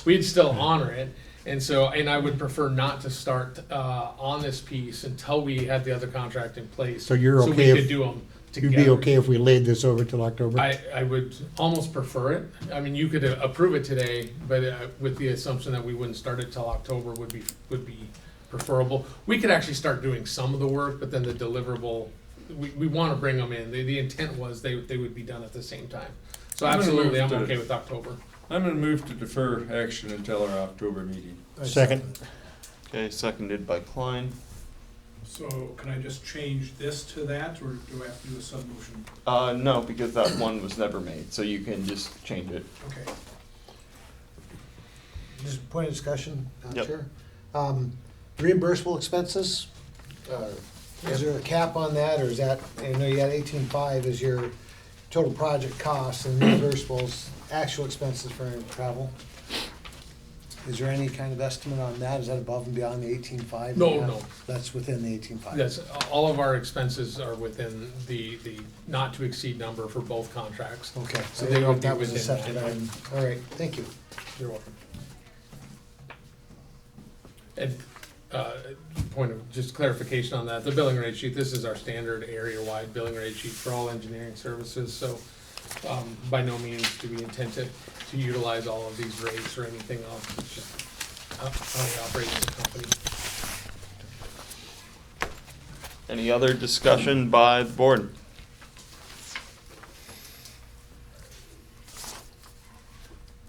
we'd still honor it. And so, and I would prefer not to start on this piece until we had the other contract in place. So you're So okay we if- could do them You'd together. be okay if we laid this over till October? I would almost prefer it. I mean, you could approve it today, but with the assumption that we wouldn't start it till October would be preferable. We could actually start doing some of the work, but then the deliverable, we want to bring them in. The intent was they would be done at the same time. So I'm gonna absolutely, I'm move to- okay with October. I'm gonna move to defer action until our October meeting. Second. Okay, seconded by Klein. So can I just change this to that, or do I have to do a sub-motion? No, because that one was never made, so you can just change it. Okay. Just a point of discussion, Yep. Chair. Reimbursable expenses, is there a cap on that, or is that, I know you got 18.5 as your total project cost, and reimbursables, actual expenses for travel? Is there any kind of estimate on that? Is that above and beyond the 18.5? No. That's within the 18.5? Yes, all of our expenses are within the not to exceed number for both contracts. Okay, So so they would be that was a within separate that. item. All right, thank you. You're welcome. And, point of just clarification on that, the billing rate sheet, this is our standard area-wide billing rate sheet for all engineering services, so, by no means do we intend to utilize all of these rates or anything else, it's just how we operate as a company. Any other discussion by the board?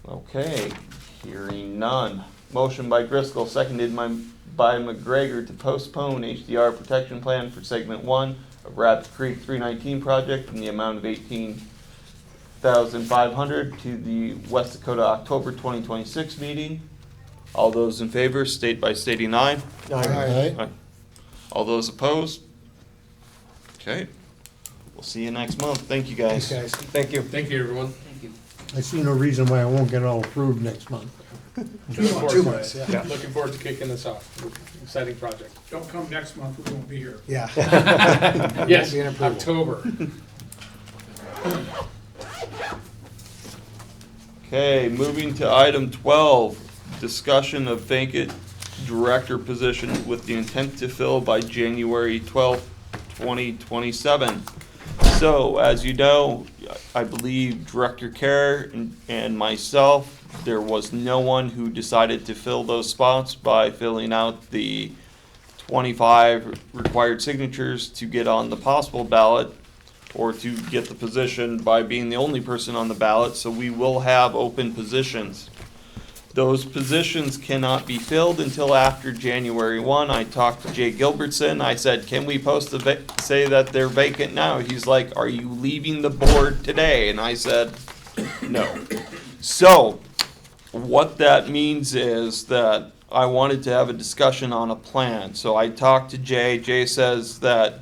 Okay, hearing none. Motion by Driscoll, seconded by McGregor to postpone HDR protection plan for segment 1 of Rabbit Creek 319 project in the amount of $18,500 to the West Dakota October 2026 meeting. All those in favor state by stating aye. Aye. All those opposed? Okay. We'll see you next month. Thank you, guys. Thanks, guys. Thank you. Thank you, everyone. I see no reason why I won't get all approved next month. Two months, yeah. Looking forward to kicking this off, exciting project. Don't come next month, we won't be here. Yeah. Yes, Be an approval. October. Okay, moving to item 12, discussion of vacant director position with the intent to fill by January 12th, 2027. So, as you know, I believe Director Kerr and myself, there was no one who decided to fill those spots by filling out the 25 required signatures to get on the possible ballot or to get the position by being the only person on the ballot. So we will have open positions. Those positions cannot be filled until after January 1. I talked to Jay Gilbertson. I said, can we post say that they're vacant now? He's like, are you leaving the board today? And I said, no. So what that means is that I wanted to have a discussion on a plan. So I talked to Jay. Jay says that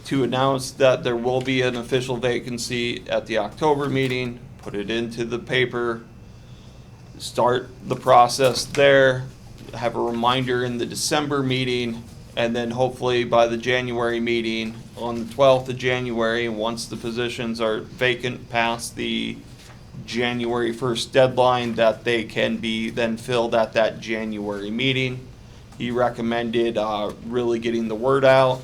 to announce that there will be an official vacancy at the October meeting, put it into the paper, start the process there, have a reminder in the December meeting, and then hopefully by the January meeting, on the 12th of January, once the positions are vacant past the January 1st deadline, that they can be then filled at that January meeting. He recommended really getting the word out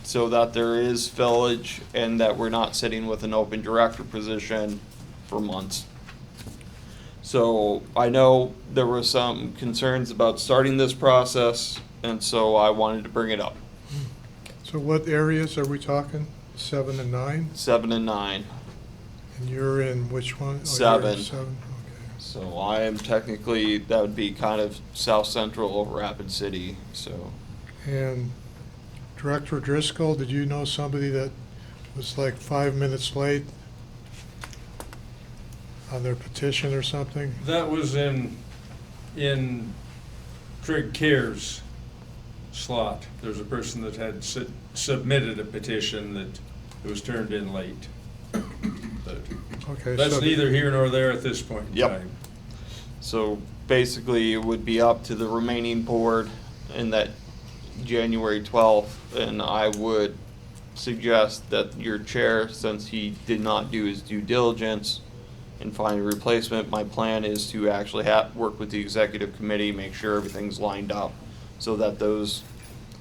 so that there is fillage and that we're not sitting with an open director position for months. So I know there were some concerns about starting this process, and so I wanted to bring it up. So what areas are we talking? 7 and 9? 7 and 9. And you're in which one? Oh, you're in 7. 7, okay. So I am technically, that would be kind of south central of Rapid City, so. And Director Driscoll, did you know somebody that was like 5 minutes late on their petition or something? That was in Craig Care's slot. There's a person that had submitted a petition that was turned in late. But Okay, that's so neither here nor there at this point in Yep. time. So basically, it would be up to the remaining board in that January 12th, and I would suggest that your chair, since he did not do his due diligence and find a replacement, my plan is to actually work with the executive committee, make sure everything's lined up, so that those,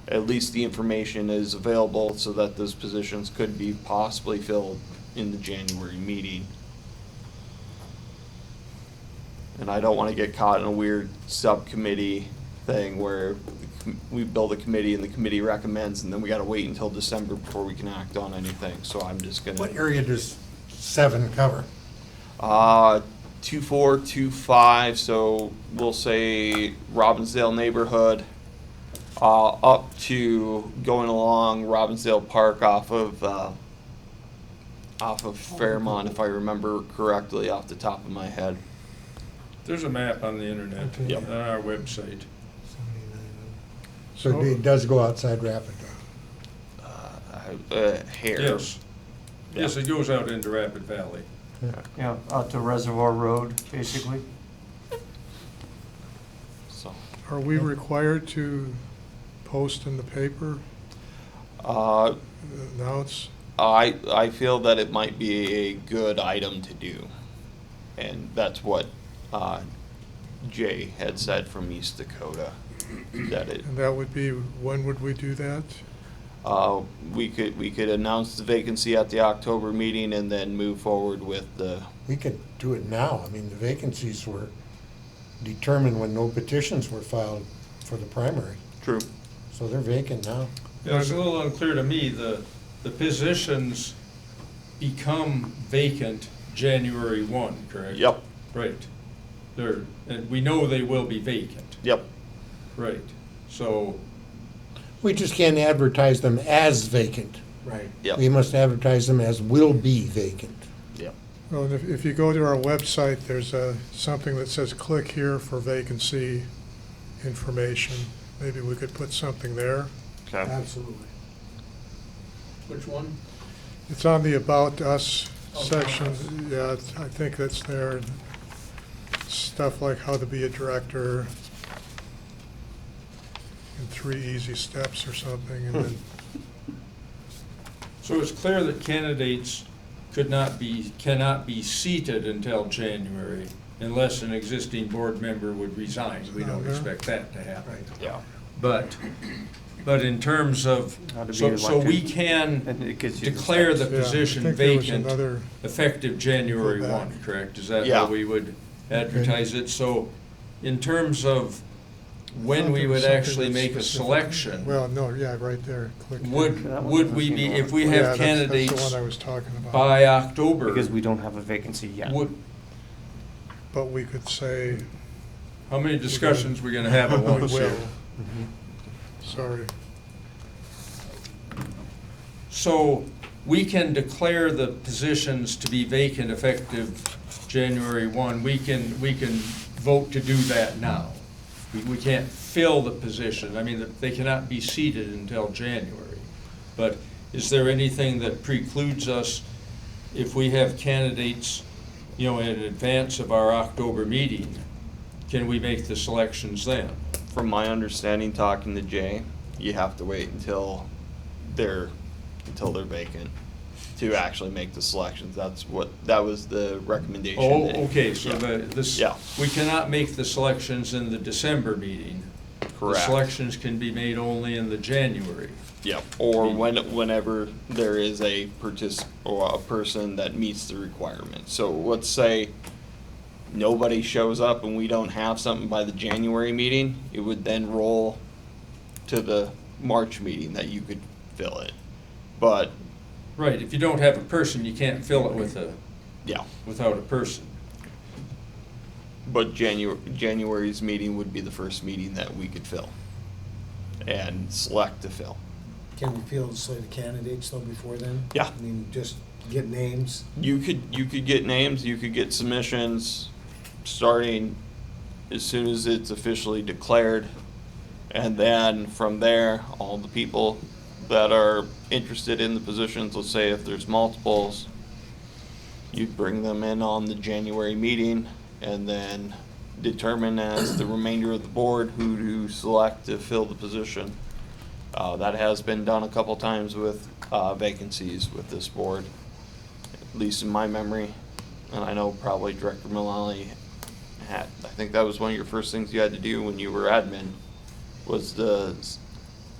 at least the information is available, so that those positions could be possibly filled in the January meeting. And I don't want to get caught in a weird subcommittee thing where we build a committee and the committee recommends, and then we got to wait until December before we can act on anything. So I'm just gonna. What area does 7 cover? 2, 4, 2, 5. So we'll say Robbinsdale neighborhood, up to going along Robbinsdale Park off of Fairmont, if I remember correctly off the top of my head. There's a map on the internet, Yep. on our website. So it does go outside Rapid. Hair. Yes. Yes, it goes out into Rapid Valley. Yeah, out to Reservoir Road, basically. So, Are we required to post in the paper, uh, announce? I feel that it might be a good item to do, and that's what Jay had said from East Dakota, that it, And that would be, when would we do that? we could announce the vacancy at the October meeting and then move forward with the, We could do it now. I mean, the vacancies were determined when no petitions were filed for the primary. true, So they're vacant now. Yeah, it's a little unclear to me, the positions become vacant January 1, correct? yep, Right. And we know they will be vacant, yep, right. So, We just can't advertise them as vacant. Right. yep, We must advertise them as will be vacant. yep. Well, and if you go to our website, there's something that says click here for vacancy information. Maybe we could put something there. Okay, Absolutely. Which one? It's on the About Us Oh, section. About Us. Yeah, I think that's there. Stuff like how to be a director in 3 easy steps or something, and then, so it's clear that candidates cannot be seated until January unless an existing board member would resign. We don't expect that to happen. yeah, But in terms of, How to be so we elected. can And it gives you the declare the steps. yeah, I position think there was vacant another, effective January Go back. 1, correct? Is that Yeah. how we would advertise it? So in terms of when thought we there would was something actually that's make a specific. selection, Well, no, yeah, right there, click. here. would we be, if we Yeah, have that's the candidates one I was talking about. by October, Because we don't have a vacancy yet. would, But we could say, how many discussions we gonna have at we once will. here? Sorry. So we can declare the positions to be vacant effective January 1. We can vote to do that now. We can't fill the position. I mean, they cannot be seated until January. But is there anything that precludes us if we have candidates, in advance of our October meeting? Can we make the selections then? from my understanding, talking to Jay, you have to wait until they're vacant to actually make the selections. That was the recommendation. Oh, that- okay, so yeah. Yeah. we cannot make the selections in the December meeting. The Correct. selections can be made only in the January. Yep, or whenever there is a or a person that meets the requirement. So let's say nobody shows up and we don't have something by the January meeting, it would then roll to the March meeting that you could fill it. But, Right, if you don't have a person, you can't fill it yeah, without a person. but January's meeting would be the first meeting that we could fill and select to fill. Can we field slate of candidates though before then? Yeah. I mean, just get names. You could get names, you could get submissions, starting as soon as it's officially declared. And then from there, all the people that are interested in the positions, let's say if there's multiples, you'd bring them in on the January meeting, and then determine as the remainder of the board who to select to fill the position. That has been done a couple times with vacancies with this board, at least in my memory. And I know probably Director Mullally had, I think that was one of your first things you had to do when you were admin, was the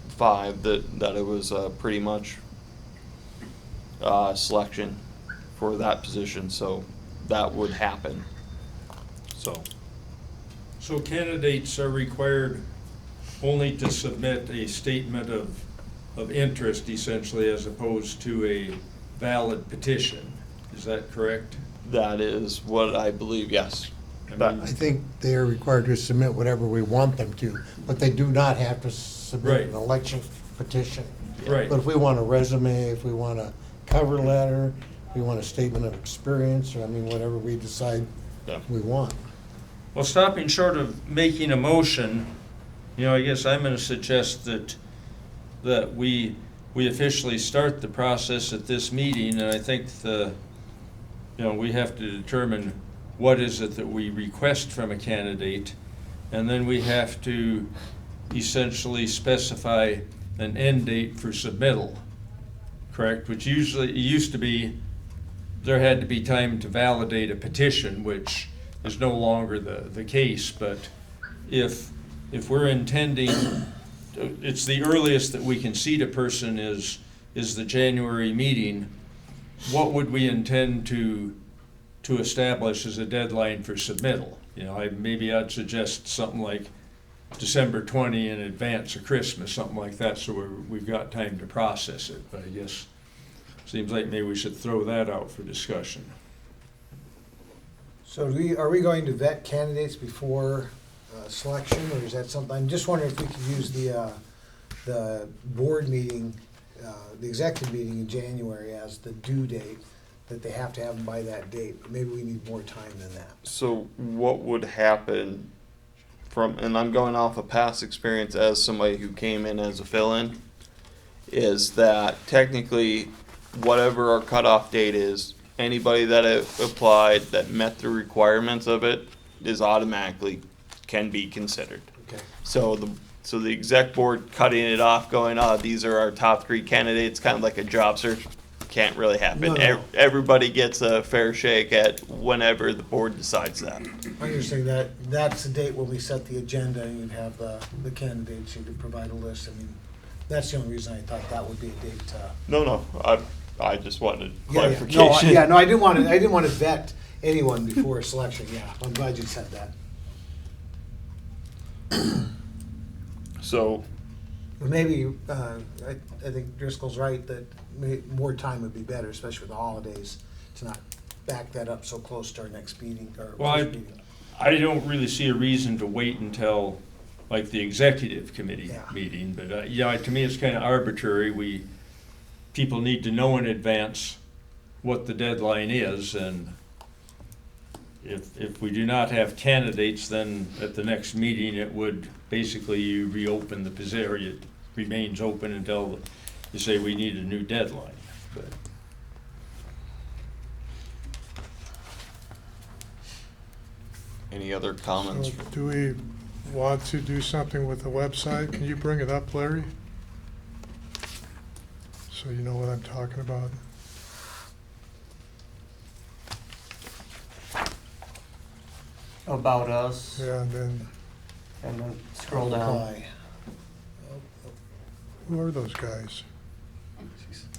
5, that it was pretty much selection for that position, so that would happen. So candidates are required only to submit a statement of interest essentially as opposed to a valid petition. Is that correct? That is what I believe, yes. I think they are required to submit whatever we want them to, but they do not have to submit Right. an election petition. Right. But if we want a resume, if we want a cover letter, if we want a statement of experience, or I mean, whatever we decide Yeah. we want. Well, stopping short of making a motion, I guess I'm gonna suggest that we officially start the process at this meeting, and I think we have to determine what is it that we request from a candidate, and then we have to essentially specify an end date for submittal, correct? Which usually, it used to be, there had to be time to validate a petition, which is no longer the case, but if we're intending, it's the earliest that we can seat a person is the January meeting, what would we intend to establish as a deadline for submittal? Maybe I'd suggest something like December 20 in advance of Christmas, something like that, so we've got time to process it. But I guess, seems like maybe we should throw that out for discussion. So are we going to vet candidates before selection, or is that something, I'm just wondering if we could use the board meeting, the executive meeting in January as the due date, that they have to have them by that date, but maybe we need more time than that. So what would happen and I'm going off of past experience as somebody who came in as a fill-in, is that technically whatever our cutoff date is, anybody that applied that met the requirements of it is automatically can be considered. Okay. So the exec board cutting it off, going, these are our top 3 candidates, kind of like a job search, can't really happen. No. Everybody gets a fair shake at whenever the board decides that. I understand that's the date when we set the agenda, and you'd have the candidates, you could provide a list. I mean, that's the only reason I thought that would be a date. No, I just wanted Yeah, clarification. No, I didn't want to vet anyone before selection, yeah. I'm glad you said that. So, Maybe, I think Driscoll's right, that more time would be better, especially with the holidays, to not back that up so close to our next meeting, or Well, first meeting. I don't really see a reason to wait until, like, the executive committee Yeah. meeting, but, to me, it's kind of arbitrary. People need to know in advance what the deadline is, and if we do not have candidates, then at the next meeting, it would, basically, you reopen the position, it remains open until you say we need a new deadline, but. any other comments? So do we want to do something with the website? Can you bring it up, Larry? So you know what I'm talking about. About us, Yeah, and then, and then scroll down. Apply. who are those guys?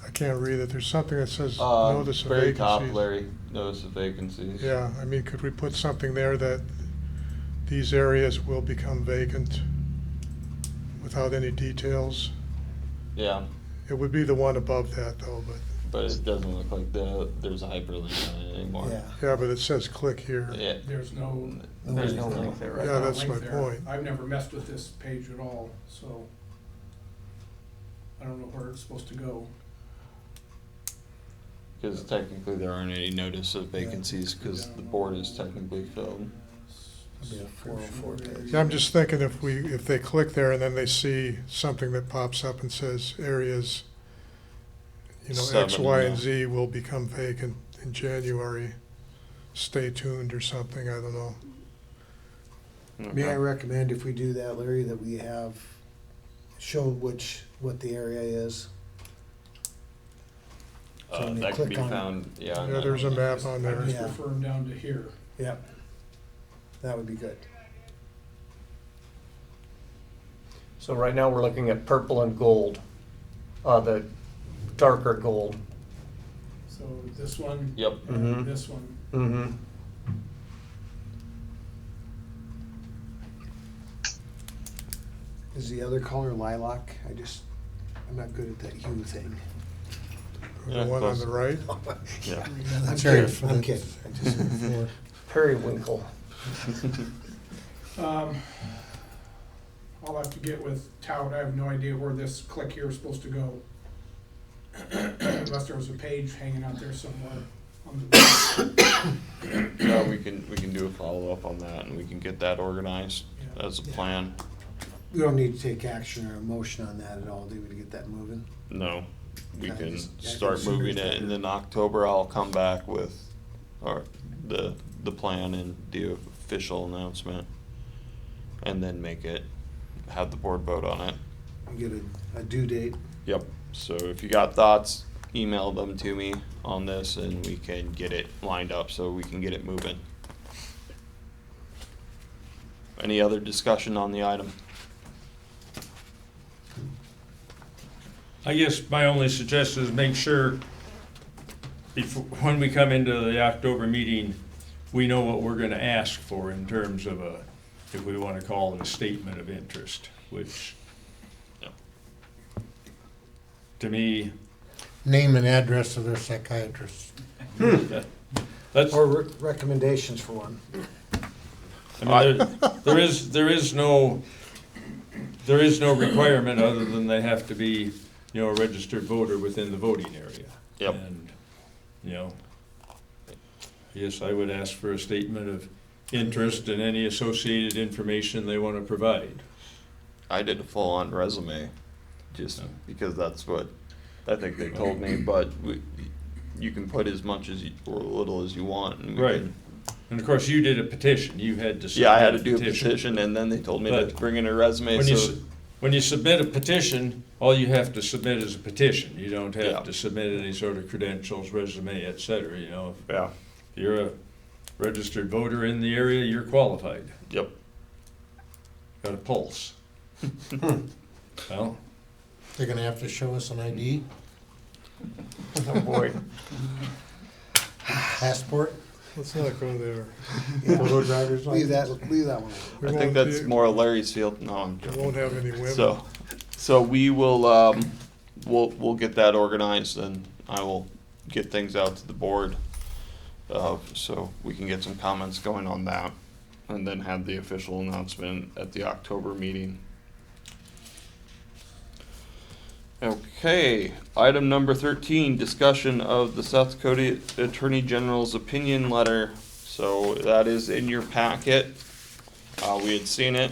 I can't read it. There's something that says Uh, notice of very top, vacancies. Larry, notice of vacancies. Yeah, I mean, could we put something there that these areas will become vacant without any details? Yeah, It would be the one above that though, but it doesn't look like there's a hyperlink on it anymore. yeah, but it says click here. Yeah. There's no. There's no link there right Yeah, now. that's link my there. point. I've never messed with this page at all, so I don't know where it's supposed to go. Because technically there aren't any notice of vacancies because the board is technically filled. It'd be a 404 page. Yeah, I'm just thinking if they click there and then they see something that pops up and says areas, X, 7, Y, yeah. and Z will become vacant in January, stay tuned or something, I don't know. May I Okay. recommend if we do that, Larry, that we have shown what the area is? So when you That can click be on it- found, yeah. on Yeah, that. there's a map on I there. just Yeah. refer them down to here. Yep. That would be good. So right now, we're looking at purple and gold, the darker gold. So this one. Yep. And Mhm. this one. Mm-hmm. Is the other color lilac? I'm not good at that hue thing. Yeah, The one on close. the right. Yeah. I'm Sorry kidding, for I'm the- kidding. I just- For- Periwinkle. I'll have to get with Tout. I have no idea where this click here is supposed to go. Unless there was a page hanging out there somewhere. On the Yeah, we can do a follow-up on that, and we can get that organized Yeah. as a plan. We don't need to take action or a motion on that at all, do we, to get that moving? No, we I can just- I start think moving sooner is it, and better. then October I'll come back with the plan and the official announcement. And then have the board vote on it. You get a due date. Yep, so if you got thoughts, email them to me on this and we can get it lined up so we can get it moving. Any other discussion on the item? I guess my only suggestion is make sure when we come into the October meeting, we know what we're gonna ask for in terms of if we wanna call it a statement of interest, which Yep. to me, Name and address of their psychiatrist. that's, Or recommendations for one. I mean, there is no requirement other than they have to be, a registered voter within the voting area. Yep. And, yes, I would ask for a statement of interest and any associated information they want to provide. I did a full-on resume, just Oh. because that's what I think they told me, but you can put as much as or little as you want. And we Right. can- And of course, you did a petition, you had to submit Yeah, I had to do a petition, and then they told me to But bring in a resume, When you, so, when you submit a petition, all you have to submit is a petition. You don't Yeah. have to submit any sort of credentials, resume, et cetera, yeah, If you're a registered voter in the area, you're qualified, yep. got a pulse. Well, They're gonna have to show us an ID, Oh, boy. passport. Let's not go there. Photo driver's Leave license. that one. We I think won't that's be- more Larry's field. No, I'm We joking. won't have any women. So we will, we'll get that organized, and I will get things out to the board, so we can get some comments going on that, and then have the official announcement at the October meeting. Okay, item number 13, discussion of the South Dakota Attorney General's opinion letter. So that is in your packet. We had seen it.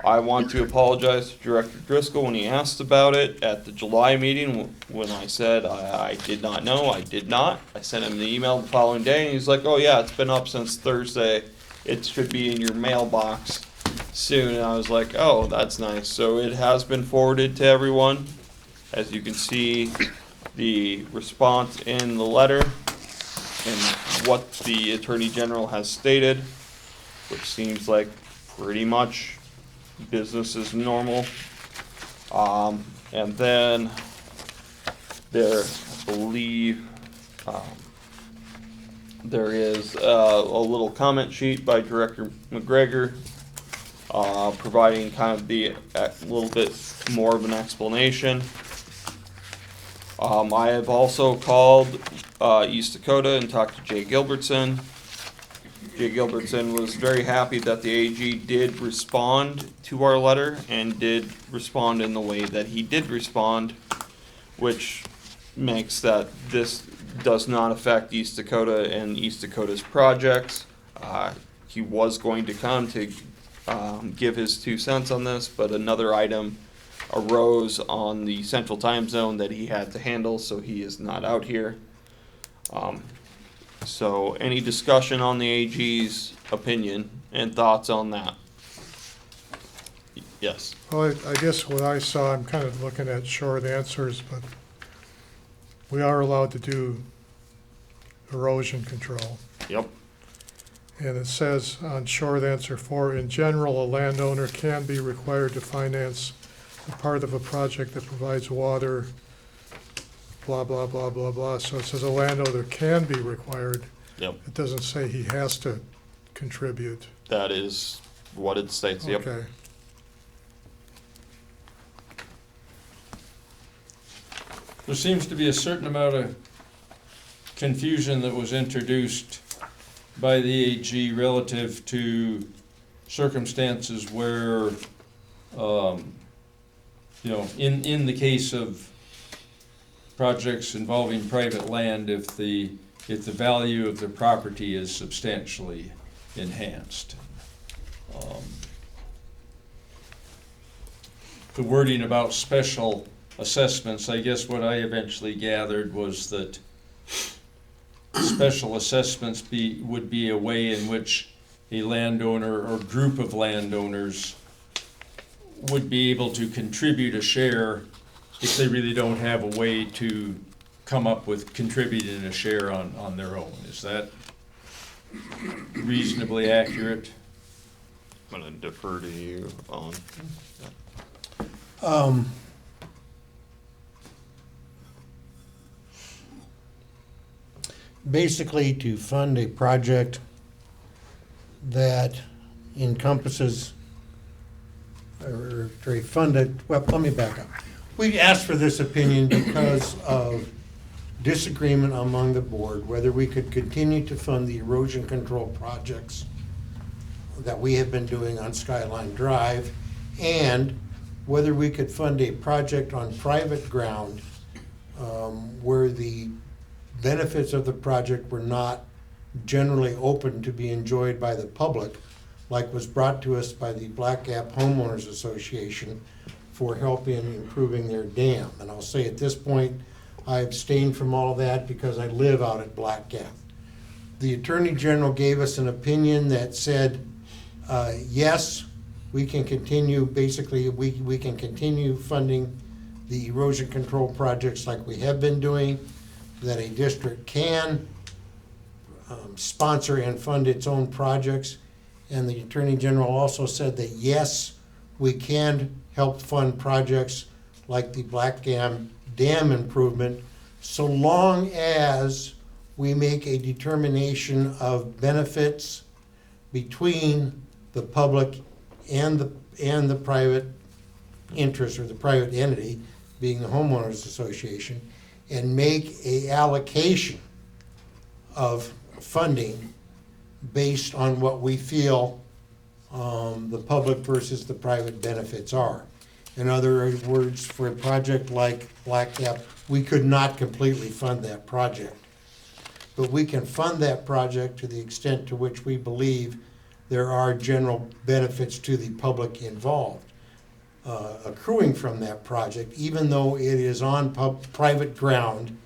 I want to apologize to Director Driscoll when he asked about it at the July meeting, when I said I did not know, I did not. I sent him the email the following day, and he's like, oh yeah, it's been up since Thursday. It should be in your mailbox soon. And I was like, oh, that's nice. So it has been forwarded to everyone. As you can see, the response in the letter and what the Attorney General has stated, which seems like pretty much business as normal. And then there, I believe, there is a little comment sheet by Director McGregor, providing kind of a little bit more of an explanation. I have also called East Dakota and talked to Jay Gilbertson. Jay Gilbertson was very happy that the AG did respond to our letter and did respond in the way that he did respond, which makes that this does not affect East Dakota and East Dakota's projects. He was going to come to give his 2 cents on this, but another item arose on the central time zone that he had to handle, so he is not out here. So any discussion on the AG's opinion and thoughts on that? Yes. Well, I guess what I saw, I'm kind of looking at short answers, but we are allowed to do erosion control. Yep. And it says on short answer 4, in general, a landowner can be required to finance a part of a project that provides water, blah, blah, blah, blah, blah. So it says a landowner can be required. Yep. It doesn't say he has to contribute. That is what it states. Yep. Okay. There seems to be a certain amount of confusion that was introduced by the AG relative to circumstances where, in the case of projects involving private land, if the value of the property is substantially enhanced. The wording about special assessments, I guess what I eventually gathered was that special assessments would be a way in which a landowner or group of landowners would be able to contribute a share if they really don't have a way to come up with contributing a share on their own. Is that reasonably accurate? I'm gonna defer to you on. Basically, to fund a project that encompasses, or to fund it, well, let me back up. We asked for this opinion because of disagreement among the board, whether we could continue to fund the erosion control projects that we have been doing on Skyline Drive, and whether we could fund a project on private ground where the benefits of the project were not generally open to be enjoyed by the public, like was brought to us by the Black Gap Homeowners Association for help in improving their dam. And I'll say at this point, I abstain from all of that because I live out at Black Gap. The Attorney General gave us an opinion that said, yes, we can continue, basically, we can continue funding the erosion control projects like we have been doing, that a district can sponsor and fund its own projects. And the Attorney General also said that, yes, we can help fund projects like the Black Dam improvement, so long as we make a determination of benefits between the public and the private interest, or the private entity, being the homeowners association, and make a allocation of funding based on what we feel the public versus the private benefits are. In other words, for a project like Black Gap, we could not completely fund that project. But we can fund that project to the extent to which we believe there are general benefits to the public involved accruing from that project, even though it is on private ground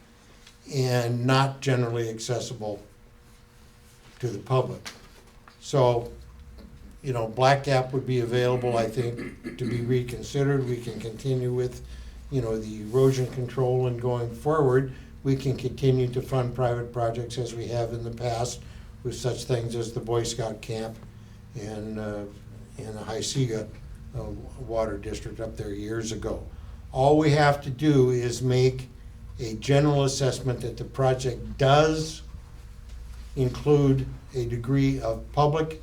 and not generally accessible to the public. So, Black Gap would be available, I think, to be reconsidered. We can continue with, the erosion control, and going forward, we can continue to fund private projects as we have in the past with such things as the Boy Scout camp and the High Sega water district up there years ago. All we have to do is make a general assessment that the project does include a degree of public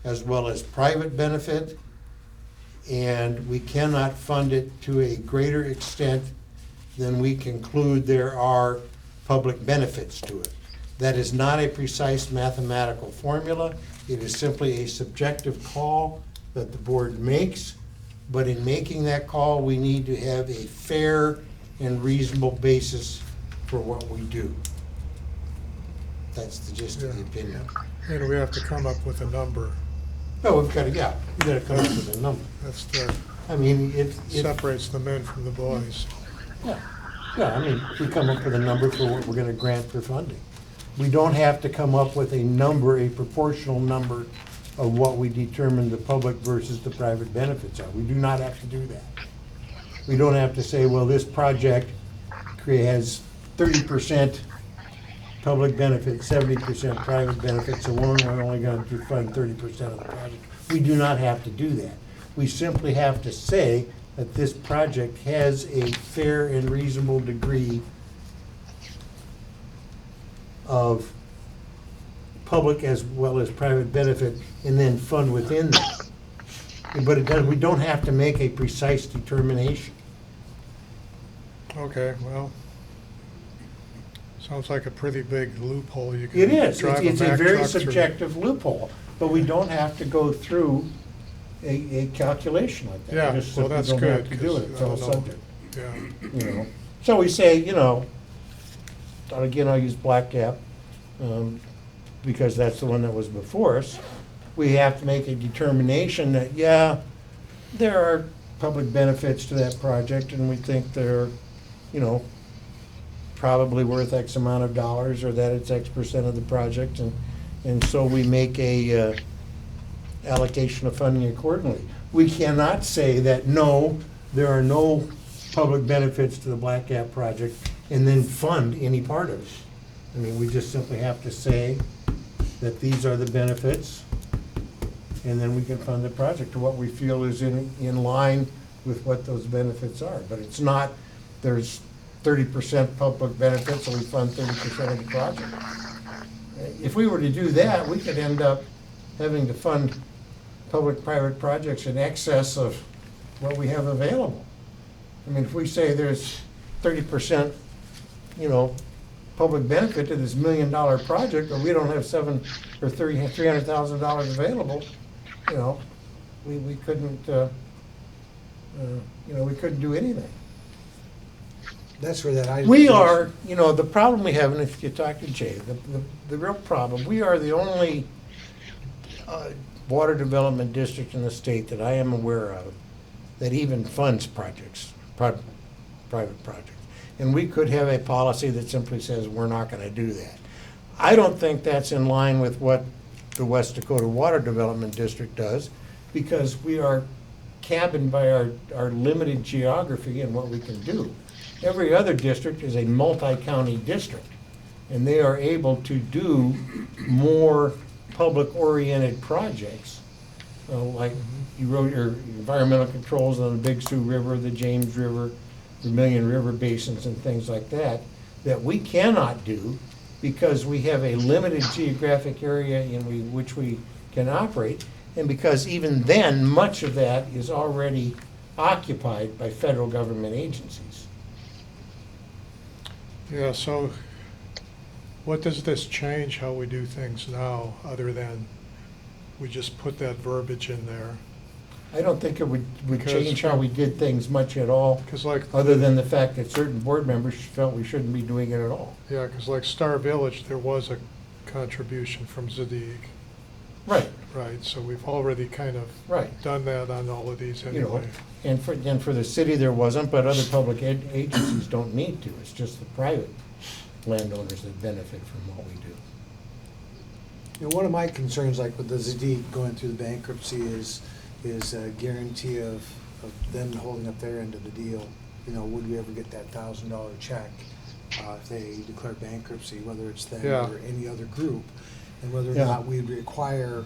as well as private benefit, and we cannot fund it to a greater extent than we conclude there are public benefits to it. That is not a precise mathematical formula. It is simply a subjective call that the board makes, but in making that call, we need to have a fair and reasonable basis for what we do. That's the gist of the opinion. And we have to come up with a number. No, we gotta come up with a number. That's the, I mean, it separates the men from the boys. yeah, I mean, we come up with a number for what we're gonna grant for funding. We don't have to come up with a number, a proportional number of what we determine the public versus the private benefits are. We do not have to do that. We don't have to say, well, this project has 30% public benefit, 70% private benefit, so we're only going to fund 30% of the project. We do not have to do that. We simply have to say that this project has a fair and reasonable degree of public as well as private benefit, and then fund within that. But it does, we don't have to make a precise determination. Okay, well, sounds like a pretty big loophole you can It is, drive it's a Mack very truck through. subjective loophole, but we don't have to go through a calculation like that. Yeah, We just well, simply that's don't have good, to do it, 'cause it's I all don't know. subject, Yeah, you know. So we say, you know, and again, I'll use Black Gap, because that's the one that was before us. We have to make a determination that, yeah, there are public benefits to that project, and we think they're, you know, probably worth X amount of dollars, or that it's X% of the project, and so we make a allocation of funding accordingly. We cannot say that, no, there are no public benefits to the Black Gap project, and then fund any part of it. I mean, we just simply have to say that these are the benefits, and then we can fund the project to what we feel is in line with what those benefits are. But it's not, there's 30% public benefits, so we fund 30% of the project. If we were to do that, we could end up having to fund public-private projects in excess of what we have available. I mean, if we say there's 30%, you know, public benefit to this $1 million project, but we don't have $300,000 available, you know, we couldn't, you know, we couldn't do anything. That's where that item. We are, you know, the problem we have, and if you talk to Jay, the real problem, we are the only water development district in the state that I am aware of that even funds projects, private projects. And we could have a policy that simply says we're not gonna do that. I don't think that's in line with what the West Dakota Water Development District does, because we are cabined by our limited geography and what we can do. Every other district is a multi-county district, and they are able to do more public-oriented projects. Like you wrote your environmental controls on the Big Sioux River, the James River, the Million River basins and things like that, that we cannot do because we have a limited geographic area in which we can operate, and because even then, much of that is already occupied by federal government agencies. yeah, so what does this change how we do things now, other than we just put that verbiage in there? I don't think it would Because- change how we did things much at all, Because like, other than the fact that certain board members felt we shouldn't be doing it at all. yeah, because like Star Village, there was a contribution from Zadig, Right, right? So we've already kind of right. done that on all of these You know, anyway. and for the city, there wasn't, but other public agencies don't need to. It's just the private landowners that benefit from what we do. You know, one of my concerns, like with the Zadig going through the bankruptcy, is a guarantee of them holding up their end of the deal. You know, would we ever get that $1,000 check if they declare bankruptcy, whether it's them Yeah. or any other group? And whether or Yeah. not we'd require,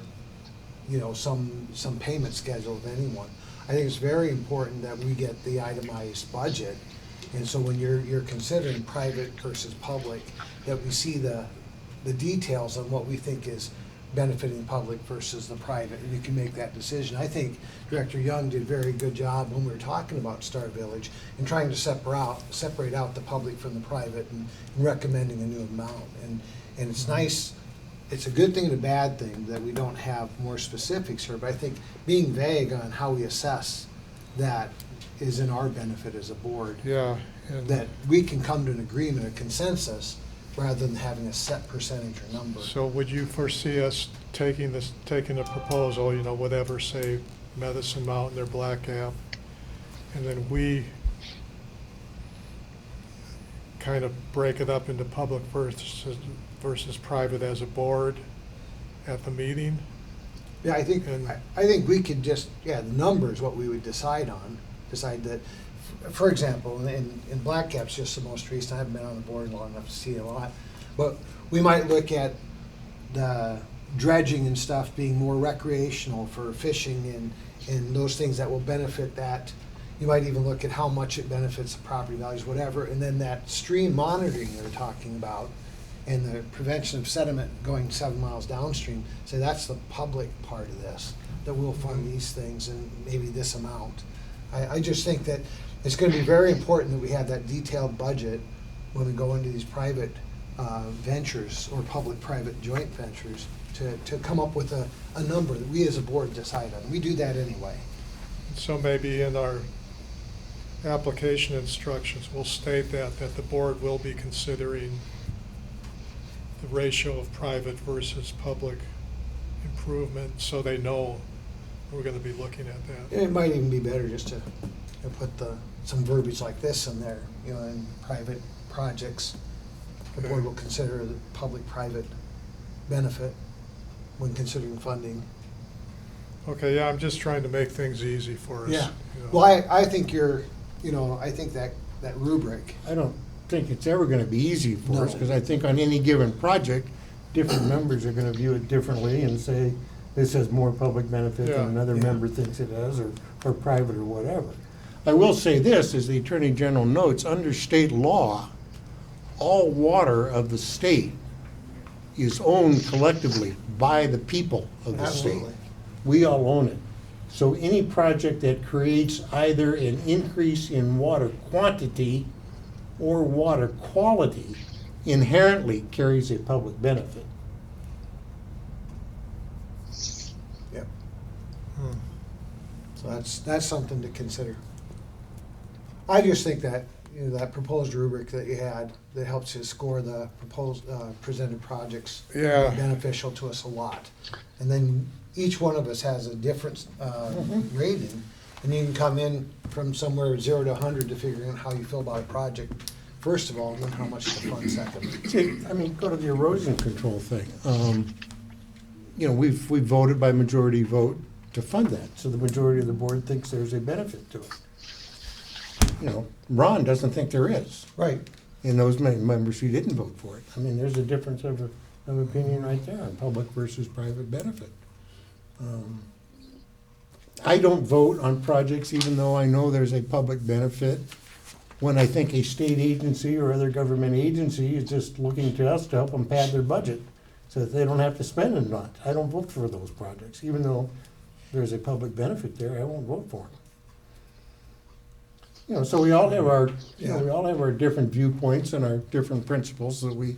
you know, some payment schedule of anyone. I think it's very important that we get the itemized budget. And so when you're considering private versus public, that we see the details on what we think is benefiting the public versus the private, and you can make that decision. I think Director Young did a very good job when we were talking about Star Village and trying to separate out the public from the private and recommending a new amount. And it's nice, it's a good thing and a bad thing that we don't have more specifics here, but I think being vague on how we assess that is in our benefit as a board. Yeah, and That we can come to an agreement, a consensus, rather than having a set percentage or number. so would you foresee us taking a proposal, you know, whatever, say Medicine Mountain or Black Gap, and then we kind of break it up into public versus private as a board at the meeting. Yeah, I think we could just, the numbers, what we would decide that, for example, in Black Cap's just the most recent, I haven't been on the board long enough to see a lot, but we might look at the dredging and stuff being more recreational for fishing and those things that will benefit that. You might even look at how much it benefits the property values, whatever, and then that stream monitoring they're talking about and the prevention of sediment going 7 miles downstream, so that's the public part of this, that will fund these things and maybe this amount. I just think that it's gonna be very important that we have that detailed budget when we go into these private ventures or public-private joint ventures to come up with a number that we as a board decide on. We do that anyway. So maybe in our application instructions, we'll state that the board will be considering the ratio of private versus public improvement, so they know we're gonna be looking at that. It might even be better just to put some verbiage like this in there, in private projects. The board will consider the public-private benefit when considering funding. Okay, yeah, I'm just trying to make things easy for us. Yeah, you know. well, I think I think that rubric. I don't think it's ever gonna be easy for us, No. because I think on any given project, different members are gonna view it differently and say, this has more public benefit Yeah. than another member thinks it does, or private or whatever. I will say this, as the Attorney General notes, under state law, all water of the state is owned collectively by the people of the state. Absolutely. We all own it. So any project that creates either an increase in water quantity or water quality inherently carries a public benefit. Yep. Hmm. So that's something to consider. I just think that, that proposed rubric that you had, that helps you score the proposed, presented projects. Yeah. Beneficial to us a lot. And then each one of us has a different, rating, and you can come in from somewhere 0 to 100 to figure out how you feel about a project, first of all, and then how much to fund second. See, I mean, go to the erosion control thing. We've voted by majority vote to fund that, so the majority of the board thinks there's a benefit to it. Ron doesn't think there is, Right. and those members who didn't vote for it. I mean, there's a difference of opinion right there on public versus private benefit. I don't vote on projects even though I know there's a public benefit, when I think a state agency or other government agency is just looking to us to help them pad their budget so that they don't have to spend it. Not. I don't vote for those projects. Even though there's a public benefit there, I won't vote for them. So we all have our different viewpoints and our different principles that we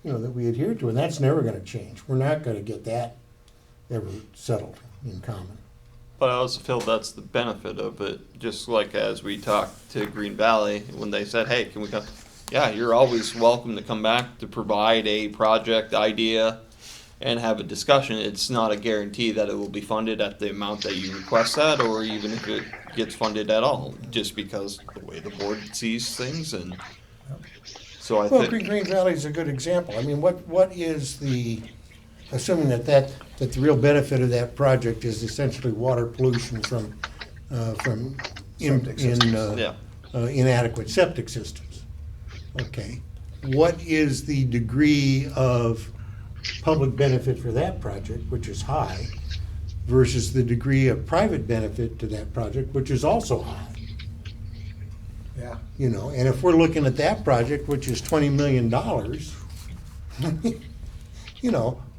adhere to, and that's never gonna change. We're not gonna get that ever settled in common. But I also feel that's the benefit of it, just like as we talked to Green Valley, when they said, hey, can we come? Yeah, you're always welcome to come back to provide a project idea and have a discussion. It's not a guarantee that it will be funded at the amount that you request that, or even if it gets funded at all, just because the way the board sees things. And so I Well, think, Green Valley is a good example. I mean, what is the, assuming that the real benefit of that project is essentially water pollution from inadequate septic systems. Okay. What is the degree of public benefit for that project, which is high, versus the degree of private benefit to that project, which is also high? Yeah. And if we're looking at that project, which is $20 million,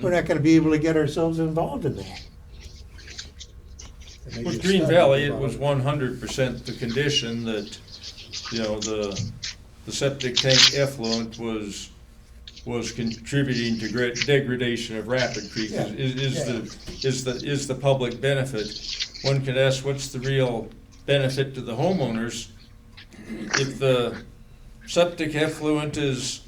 we're not gonna be able to get ourselves involved in that. With Green Valley, it was 100% the condition that, the septic tank effluent was contributing to degradation of Rapid Creek. Yeah. Is the public benefit. One could ask, what's the real benefit to the homeowners if the septic effluent is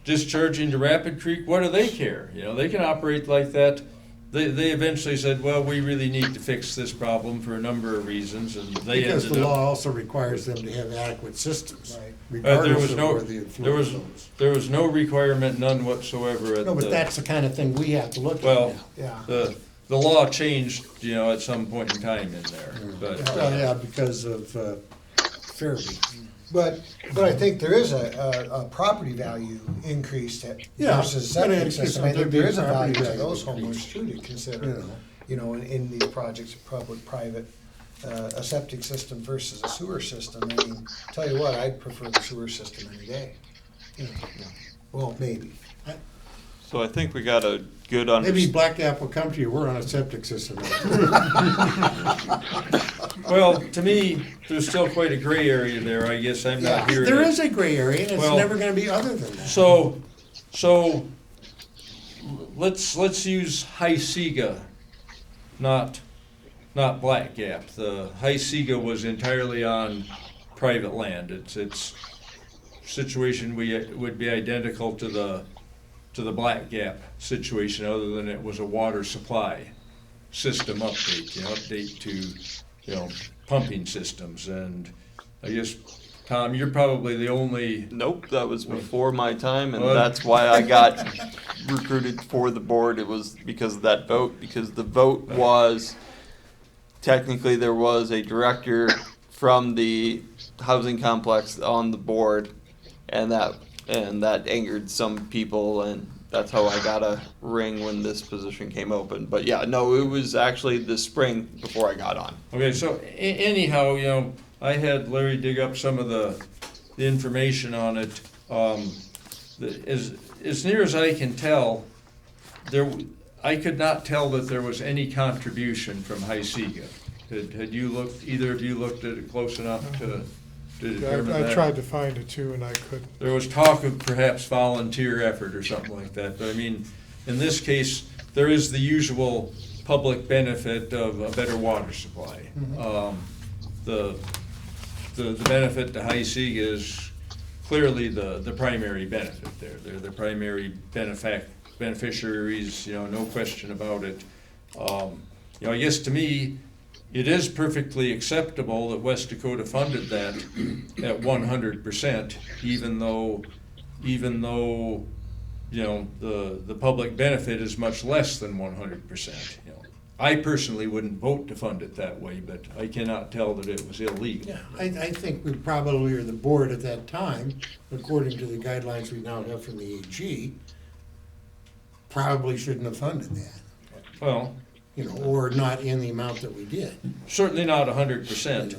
discharging to Rapid Creek? What do they care? They can operate like that. They eventually said, well, we really need to fix this problem for a number of reasons, and they Because ended the up. law also requires them to have adequate systems. Right. regardless of where the influence goes. There was no requirement, none whatsoever at No, but the, that's the kind of thing we have to look at well, now. Yeah. the law changed, at some point in time in there, but. Yeah, because of Fairview. But I think there is a property value increase that Yeah, versus but septic it's system. I there'd think be there is a property value to value those increase. homeowners too to consider, in these projects, public, private, a septic system versus a sewer system. I mean, tell you what, I'd prefer the sewer system any day. Well, maybe. So I think we got a good Maybe understanding. Black Apple will come to you, we're on a septic system. Well, to me, there's still quite a gray area there, I guess I'm not here. There to- is a gray area, and it's Well, never gonna be other than that. So let's use High Sega, not Black Gap. The High Sega was entirely on private land. Its situation would be identical to the Black Gap situation, other than it was a water supply system update to pumping systems. And I guess, Tom, you're probably the only. Nope, that was before my time, and Well- that's why I got recruited for the board. It was because of that vote, because the vote was, technically there was a director from the housing complex on the board, and that angered some people, and that's how I got a ring when this position came open. But yeah, no, it was actually the spring before I got on. Okay, so anyhow, I had Larry dig up some of the information on it. As near as I can tell, I could not tell that there was any contribution from High Sega. Had you looked? Either of you looked at it close enough to determine that? I tried to find it too, and I couldn't. There was talk of perhaps volunteer effort or something like that, but I mean, in this case, there is the usual public benefit of a better water supply. The benefit to High Sega is clearly the primary benefit there. They're the primary beneficiaries, no question about it. I guess to me, it is perfectly acceptable that West Dakota funded that at 100%, even though the public benefit is much less than 100%. I personally wouldn't vote to fund it that way, but I cannot tell that it was illegal. Yeah, I think we probably, or the board at that time, according to the guidelines we now have from the AG, probably shouldn't have funded that, Well, or not in the amount that we did. certainly not 100%.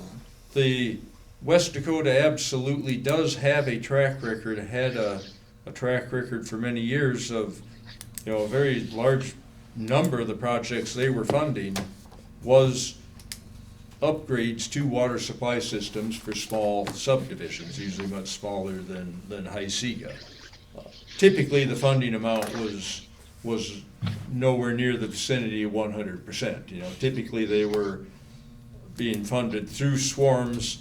The West Dakota absolutely does have a track record, had a track record for many years of, a very large number of the projects they were funding was upgrades to water supply systems for small subdivisions, usually much smaller than High Sega. Typically, the funding amount was nowhere near the vicinity of 100%. Typically, they were being funded through swarms,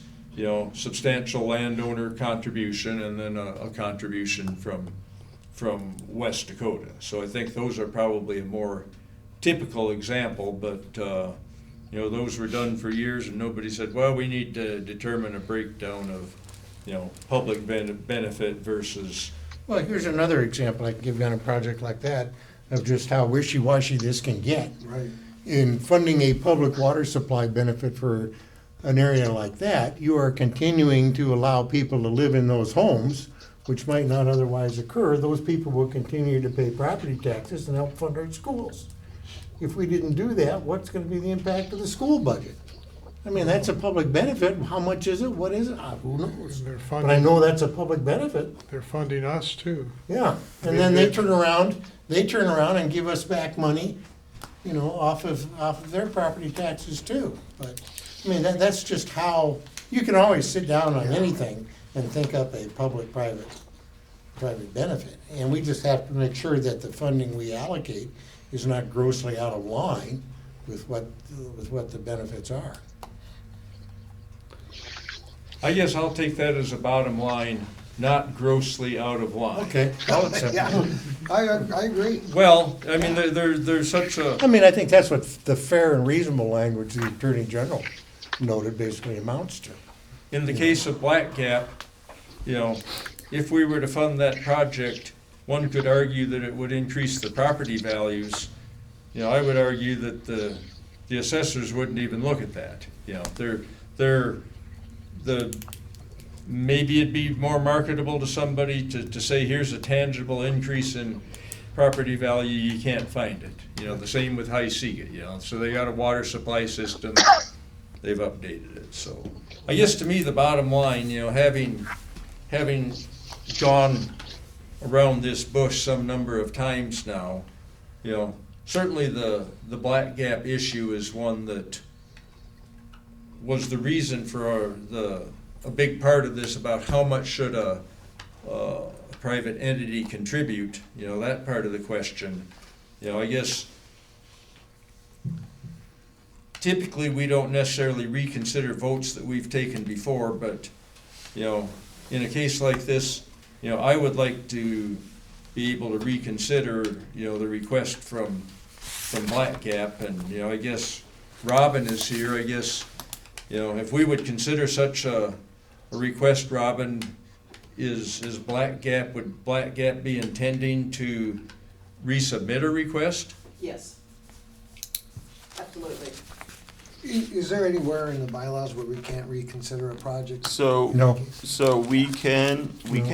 substantial landowner contribution, and then a contribution from West Dakota. So I think those are probably a more typical example, but those were done for years, and nobody said, well, we need to determine a breakdown of public benefit versus. Well, here's another example I can give you on a project like that of just how wishy-washy this can get. Right. In funding a public water supply benefit for an area like that, you are continuing to allow people to live in those homes, which might not otherwise occur. Those people will continue to pay property taxes and help fund our schools. If we didn't do that, what's gonna be the impact of the school budget? I mean, that's a public benefit. How much is it? What is it? Who knows? They're But I funding, know that's a public benefit. they're funding us too. Yeah, and then they turn around and give us back money, off of their property taxes too. But, I mean, that's just how, you can always sit down on anything and think up a public-private benefit. And we just have to make sure that the funding we allocate is not grossly out of line with what the benefits are. I guess I'll take that as a bottom line, not grossly out of line. Okay, I'll accept Yeah, that. I agree. Well, I mean, there's such a. I mean, I think that's what the fair and reasonable language the Attorney General noted basically amounts to. In the case of Black Gap, you know, if we were to fund that project, one could argue that it would increase the property values. You know, I would argue that the assessors wouldn't even look at that. You know, maybe it'd be more marketable to somebody to say, here's a tangible increase in property value, you can't find it. You know, the same with High Seagate, you know, so they got a water supply system, they've updated it, so. I guess to me, the bottom line, you know, having gone around this bush some number of times now, you know, certainly the Black Gap issue is one that was the reason for a big part of this about how much should a private entity contribute, you know, that part of the question. You know, I guess typically we don't necessarily reconsider votes that we've taken before, but, you know, in a case like this, you know, I would like to be able to reconsider, you know, the request from Black Gap, and, you know, I guess Robin is here, I guess, you know, if we would consider such a request, Robin, would Black Gap be intending to resubmit a request? Yes. Absolutely. Is there anywhere in the bylaws where we can't reconsider a project? So, No. so we can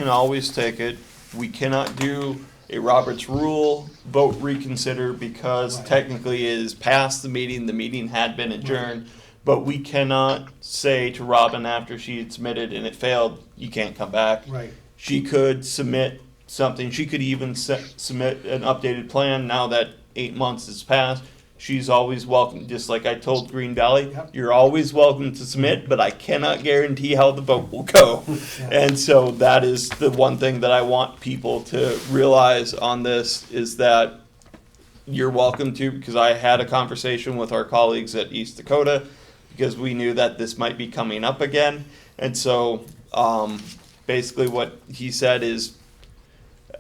always take it. We cannot do a Robert's Rule vote reconsider because Right. technically it is past the meeting had been adjourned. But we cannot say to Robin after she had submitted and it failed, you can't come back. Right. She could submit something. She could even submit an updated plan now that 8 months has passed. She's always welcome, just like I told Green Valley, Yep. you're always welcome to submit, but I cannot guarantee how the vote will go. Yeah. And so that is the one thing that I want people to realize on this is that you're welcome to, because I had a conversation with our colleagues at East Dakota, because we knew that this might be coming up again. And so basically what he said is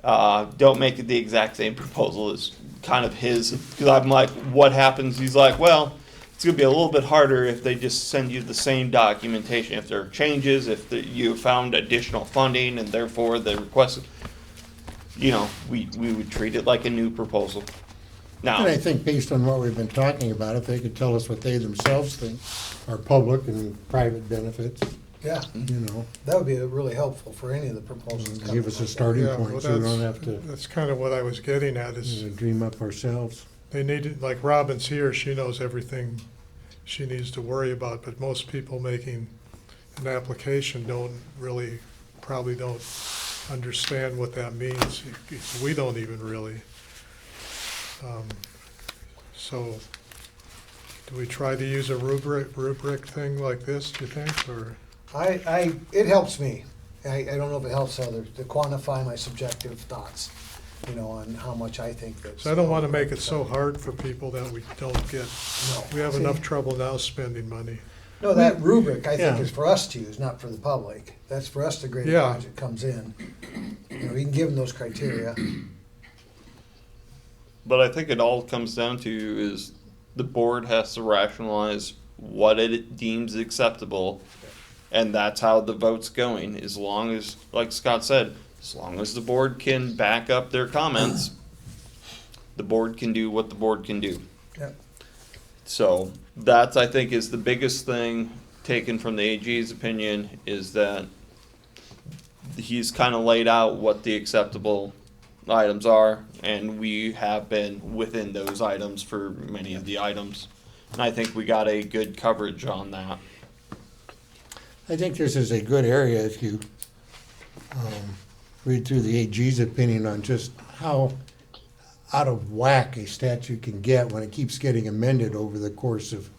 don't make it the exact same proposal as kind of his, because I'm like, what happens? He's like, well, it's going to be a little bit harder if they just send you the same documentation. If there are changes, if you found additional funding and therefore the request, you know, we would treat it like a new proposal. Now, And I think based on what we've been talking about, if they could tell us what they themselves think are public and private benefits, Yeah, you know, that would be really helpful for any of the proposals. coming give us a like that. starting Yeah, point well, so we don't have to that's kind of what I was getting at, is dream up ourselves. they need, it- like Robin's here, she knows everything she needs to worry about, but most people making an application probably don't understand what that means. We don't even really. So, do we try to use a rubric thing like this, do you think, or? It helps me. I don't know if it helps others to quantify my subjective thoughts, you know, on how much I think that. So I don't want to make it so hard for people that we don't get, No. we have See, enough trouble now spending money. No, that rubric, I think, Yeah. is for us to use, not for the public. That's for us to grade a Yeah. project comes in. You know, we can give them those criteria. but I think it all comes down to is the board has to rationalize what it deems acceptable, and that's how the vote's going. As long as, like Scott said, as long as the board can back up their comments, the board can do what the board can do. Yep. So that's, I think, is the biggest thing taken from the AG's opinion, is that he's kind of laid out what the acceptable items are, and we have been within those items for many of the items. And I think we got a good coverage on that. I think this is a good area if you read through the AG's opinion on just how out of whack a statute can get when it keeps getting amended over the course of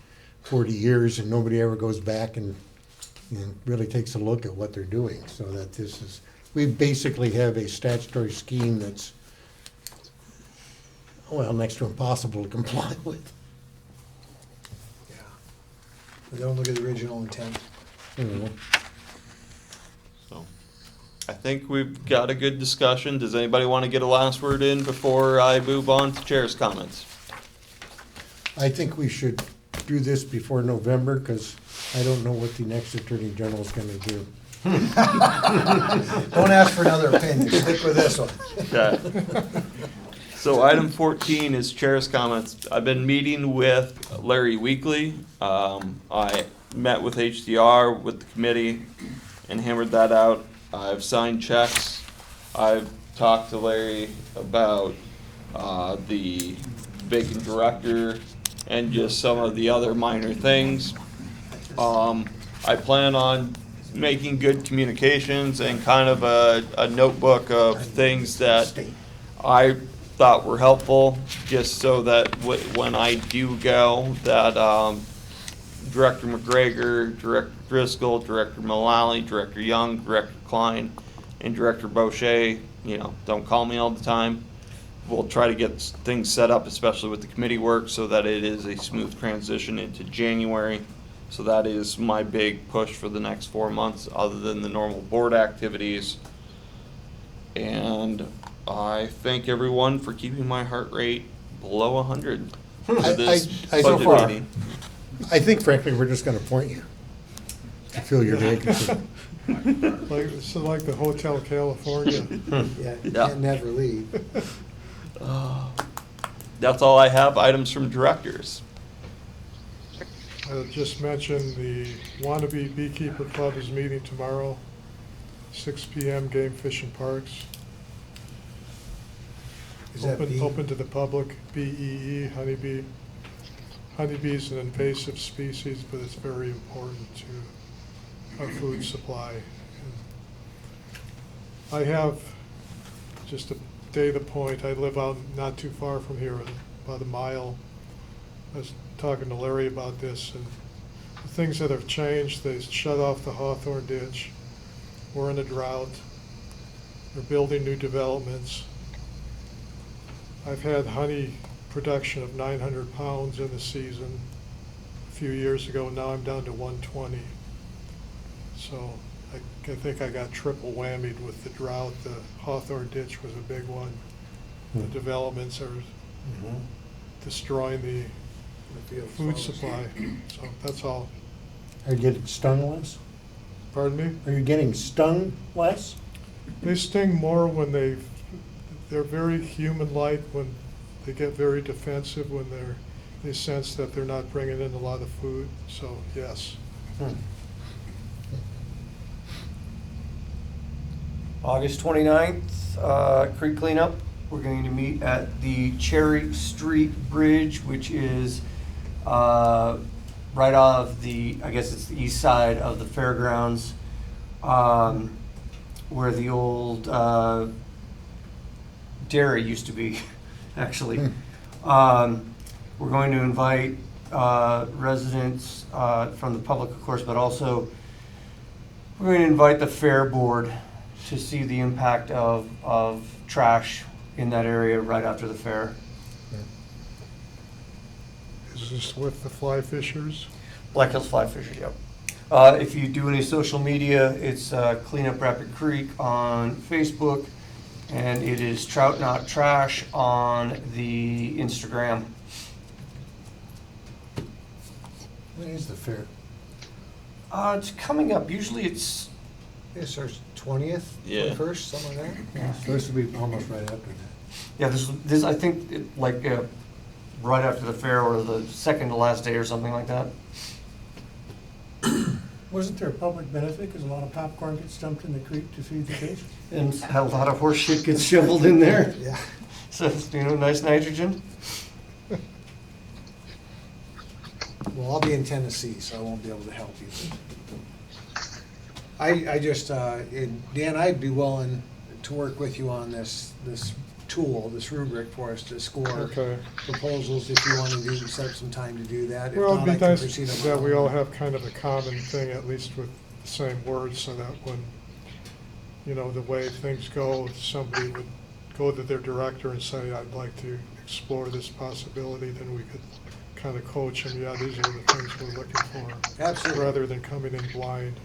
40 years and nobody ever goes back and really takes a look at what they're doing. So that this is, we basically have a statutory scheme that's, well, next to impossible to comply with. Yeah. We don't look at the original intent. You know. So I think we've got a good discussion. Does anybody want to get a last word in before I move on to chair's comments? I think we should do this before November, because I don't know what the next Attorney General is going to do. Don't ask for another opinion, stick with this one. Okay. So item 14 is chair's comments. I've been meeting with Larry weekly. I met with HDR, with the committee, and hammered that out. I've signed checks. I've talked to Larry about the vacant director and just some of the other minor things. I plan on making good communications and kind of a notebook of things that I thought were helpful, just so that when I do go, that Director McGregor, Director Driscoll, Director Mullally, Director Young, Director Klein, and Director Boucher, don't call me all the time. We'll try to get things set up, especially with the committee work, so that it is a smooth transition into January. So that is my big push for the next 4 months, other than the normal board activities. And I thank everyone for keeping my heart rate below 100 for this so budget far. meeting. I think frankly, we're just gonna point you to fill your vacancy. It's like the Hotel California. Yeah, you Yeah. can never leave. That's all I have. Items from directors. I'll just mention the Wannabe Beekeeper Club is meeting tomorrow, 6 PM, Game Fish and Parks. Is that bee? Open to the public, BEE, honeybee. Honeybee is an invasive species, but it's very important to our food supply. I have, just to data point, I live out not too far from here, about a mile. I was talking to Larry about this, and the things that have changed, they shut off the Hawthorne ditch. We're in a drought. They're building new developments. I've had honey production of 900 pounds in the season a few years ago. Now I'm down to 120. So I think I got triple whammied with the drought. The Hawthorne ditch was a big one. The developments are destroying the food supply. So that's all. Are you getting stung less? Pardon me? Are you getting stung less? They sting more when they're very human-like, when they get very defensive, when they sense that they're not bringing in a lot of food. So yes. August 29th, creek cleanup. We're going to meet at the Cherry Street Bridge, which is right off I guess it's the east side of the fairgrounds, where the old dairy used to be, actually. We're going to invite residents from the public, of course, but also we're going to invite the fair board to see the impact of trash in that area right after the fair. Is this with the fly fishers? Black Hills Fly Fishers, yep. If you do any social media, it's Clean Up Rapid Creek on Facebook, and it is Trout Not Trash on the Instagram. When is the fair? It's coming up. Usually it's Yes, there's 20th, Yeah. 21st, something like that. It's supposed to be almost right after that. yeah. This I think right after the fair or the second to last day or something like that. Wasn't there a public benefit because a lot of popcorn gets dumped in the creek to feed the fish? And a lot of horse shit gets shoveled in there. Yeah. So it's, nice nitrogen. Well, I'll be in Tennessee, so I won't be able to help you. I just, Dan, I'd be willing to work with you on this tool, this rubric for us to score Okay. proposals if you want to do, set up some time to do that. If Well, not, I it'd be can nice proceed on my that we own. all have kind of a common thing, at least with the same words, so that when, the way things go, somebody would go to their director and say, I'd like to explore this possibility, then we could kind of coach them, yeah, these are the things we're looking for. Absolutely. Rather than coming in blind.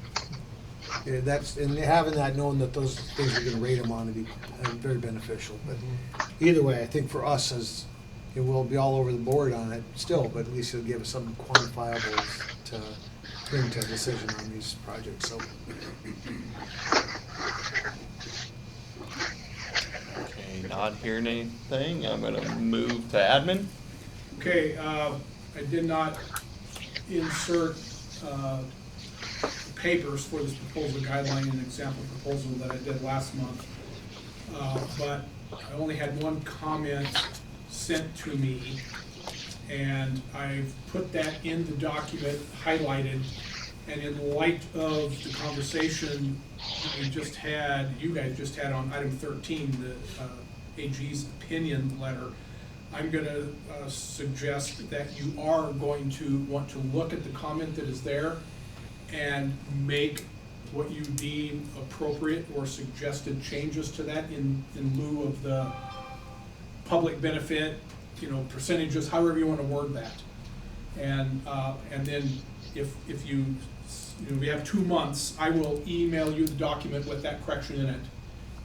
Yeah, and having that, knowing that those things we're gonna rate them on, would be very beneficial. But either way, I think for us, it will be all over the board on it still, but at least it'll give us something quantifiable to came to a decision on these projects, so. Okay, not hearing anything, I'm gonna move to admin. Okay, I did not insert papers for this proposal guideline and example proposal that I did last month. But I only had one comment sent to me, and I've put that in the document, highlighted, and in light of the conversation we just had, you guys just had on item 13, the AG's opinion letter, I'm gonna suggest that you are going to want to look at the comment that is there and make what you deem appropriate or suggested changes to that in lieu of the public benefit, percentages, however you wanna word that. And then if you we have 2 months, I will email you the document with that correction in it,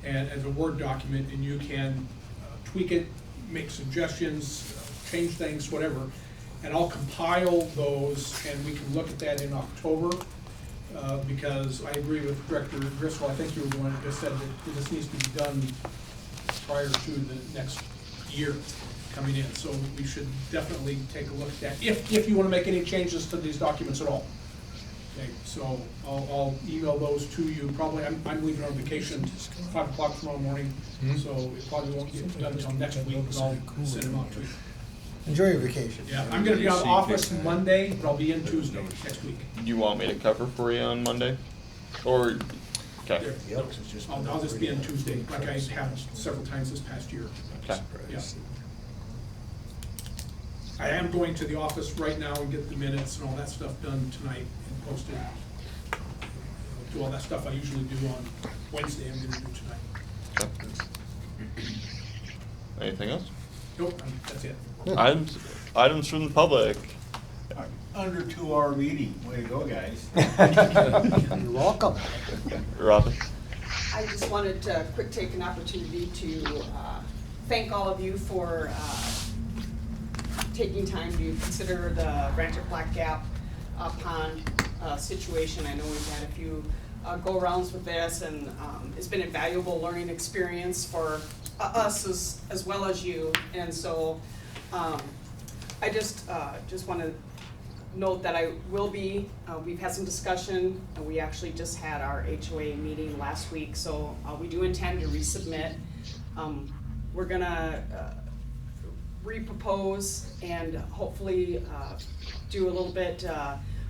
and as a Word document, and you can tweak it, make suggestions, change things, whatever, and I'll compile those, and we can look at that in October, because I agree with Director Driscoll. I think you were the one that just said that this needs to be done prior to the next year coming in, so we should definitely take a look at that, if you want to make any changes to these documents at all. Okay, so I'll email those to you. Probably, I'm leaving on vacation 5 o'clock tomorrow morning, so it probably won't get done until next week, but I'll send them out to you. Enjoy your vacation. Yeah, I'm gonna be out of office Monday, but I'll be in Tuesday next week. You want me to cover for you on Monday? Or, okay, There. I'll just be in Tuesday, like I have several times this past year. okay. Yeah. I am going to the office right now and get the minutes and all that stuff done tonight and posted. Do all that stuff I usually do on Wednesday, I'm gonna do tonight. Okay. Anything else? Nope, that's it. Items from the public. Under 2-hour meeting, way to go, guys. You're welcome. Robin? I just wanted to take an opportunity to thank all of you for taking time to consider the Rancho Black Gap pond situation. I know we've had a few go-arounds with this, and it's been a valuable learning experience for us as well as you. And so I just want to note that I will be, we've had some discussion, and we actually just had our HOA meeting last week, so we do intend to resubmit. We're gonna repropose and hopefully do a little bit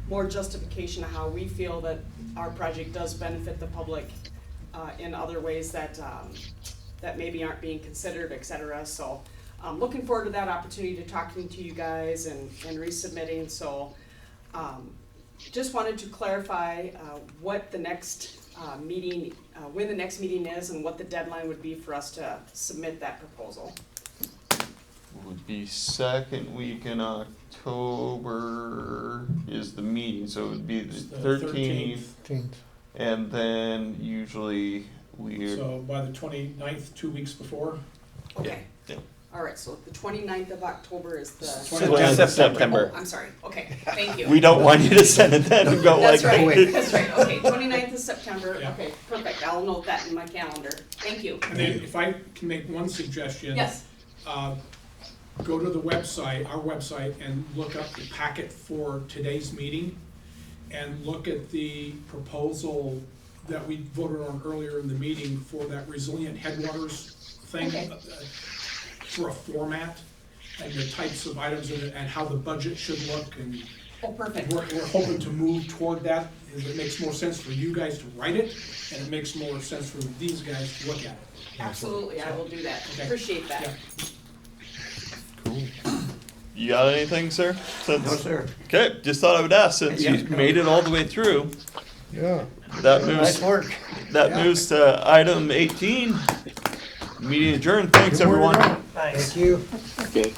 more justification of how we feel that our project does benefit the public in other ways that that maybe aren't being considered, et cetera. So I'm looking forward to that opportunity to talking to you guys and resubmitting. So just wanted to clarify what the next meeting, when the next meeting is, and what the deadline would be for us to submit that proposal. Would be second week in October is the meeting, so it would be the 13th. And then usually So by the 29th, 2 weeks before? Okay. Yeah. All right, so the 29th of October is the. 29th of September. Oh, I'm sorry, okay, thank you. We don't want you to send it then and go like. That's right, that's right, okay, 29th of September, Yeah. okay, perfect, I'll note that in my calendar, thank you. And then if I can make one suggestion. Yes. Go to the website, our website, and look up the packet for today's meeting, and look at the proposal that we voted on earlier in the meeting for that resilient headwaters thing, Okay. For a format, and the types of items in it, and how the budget should look, and Oh, perfect. we're hoping to move toward that, as it makes more sense for you guys to write it, and it makes more sense for these guys to look at it. Absolutely, I will do that, Okay. appreciate that. Yeah. Cool. You got anything, sir? No, sir. Okay, just thought I would ask, since you made it all the way through. Yeah. That moves. Nice work. That moves to item 18. Meeting adjourned. Thanks, everyone. Nice. Thank you. Okay.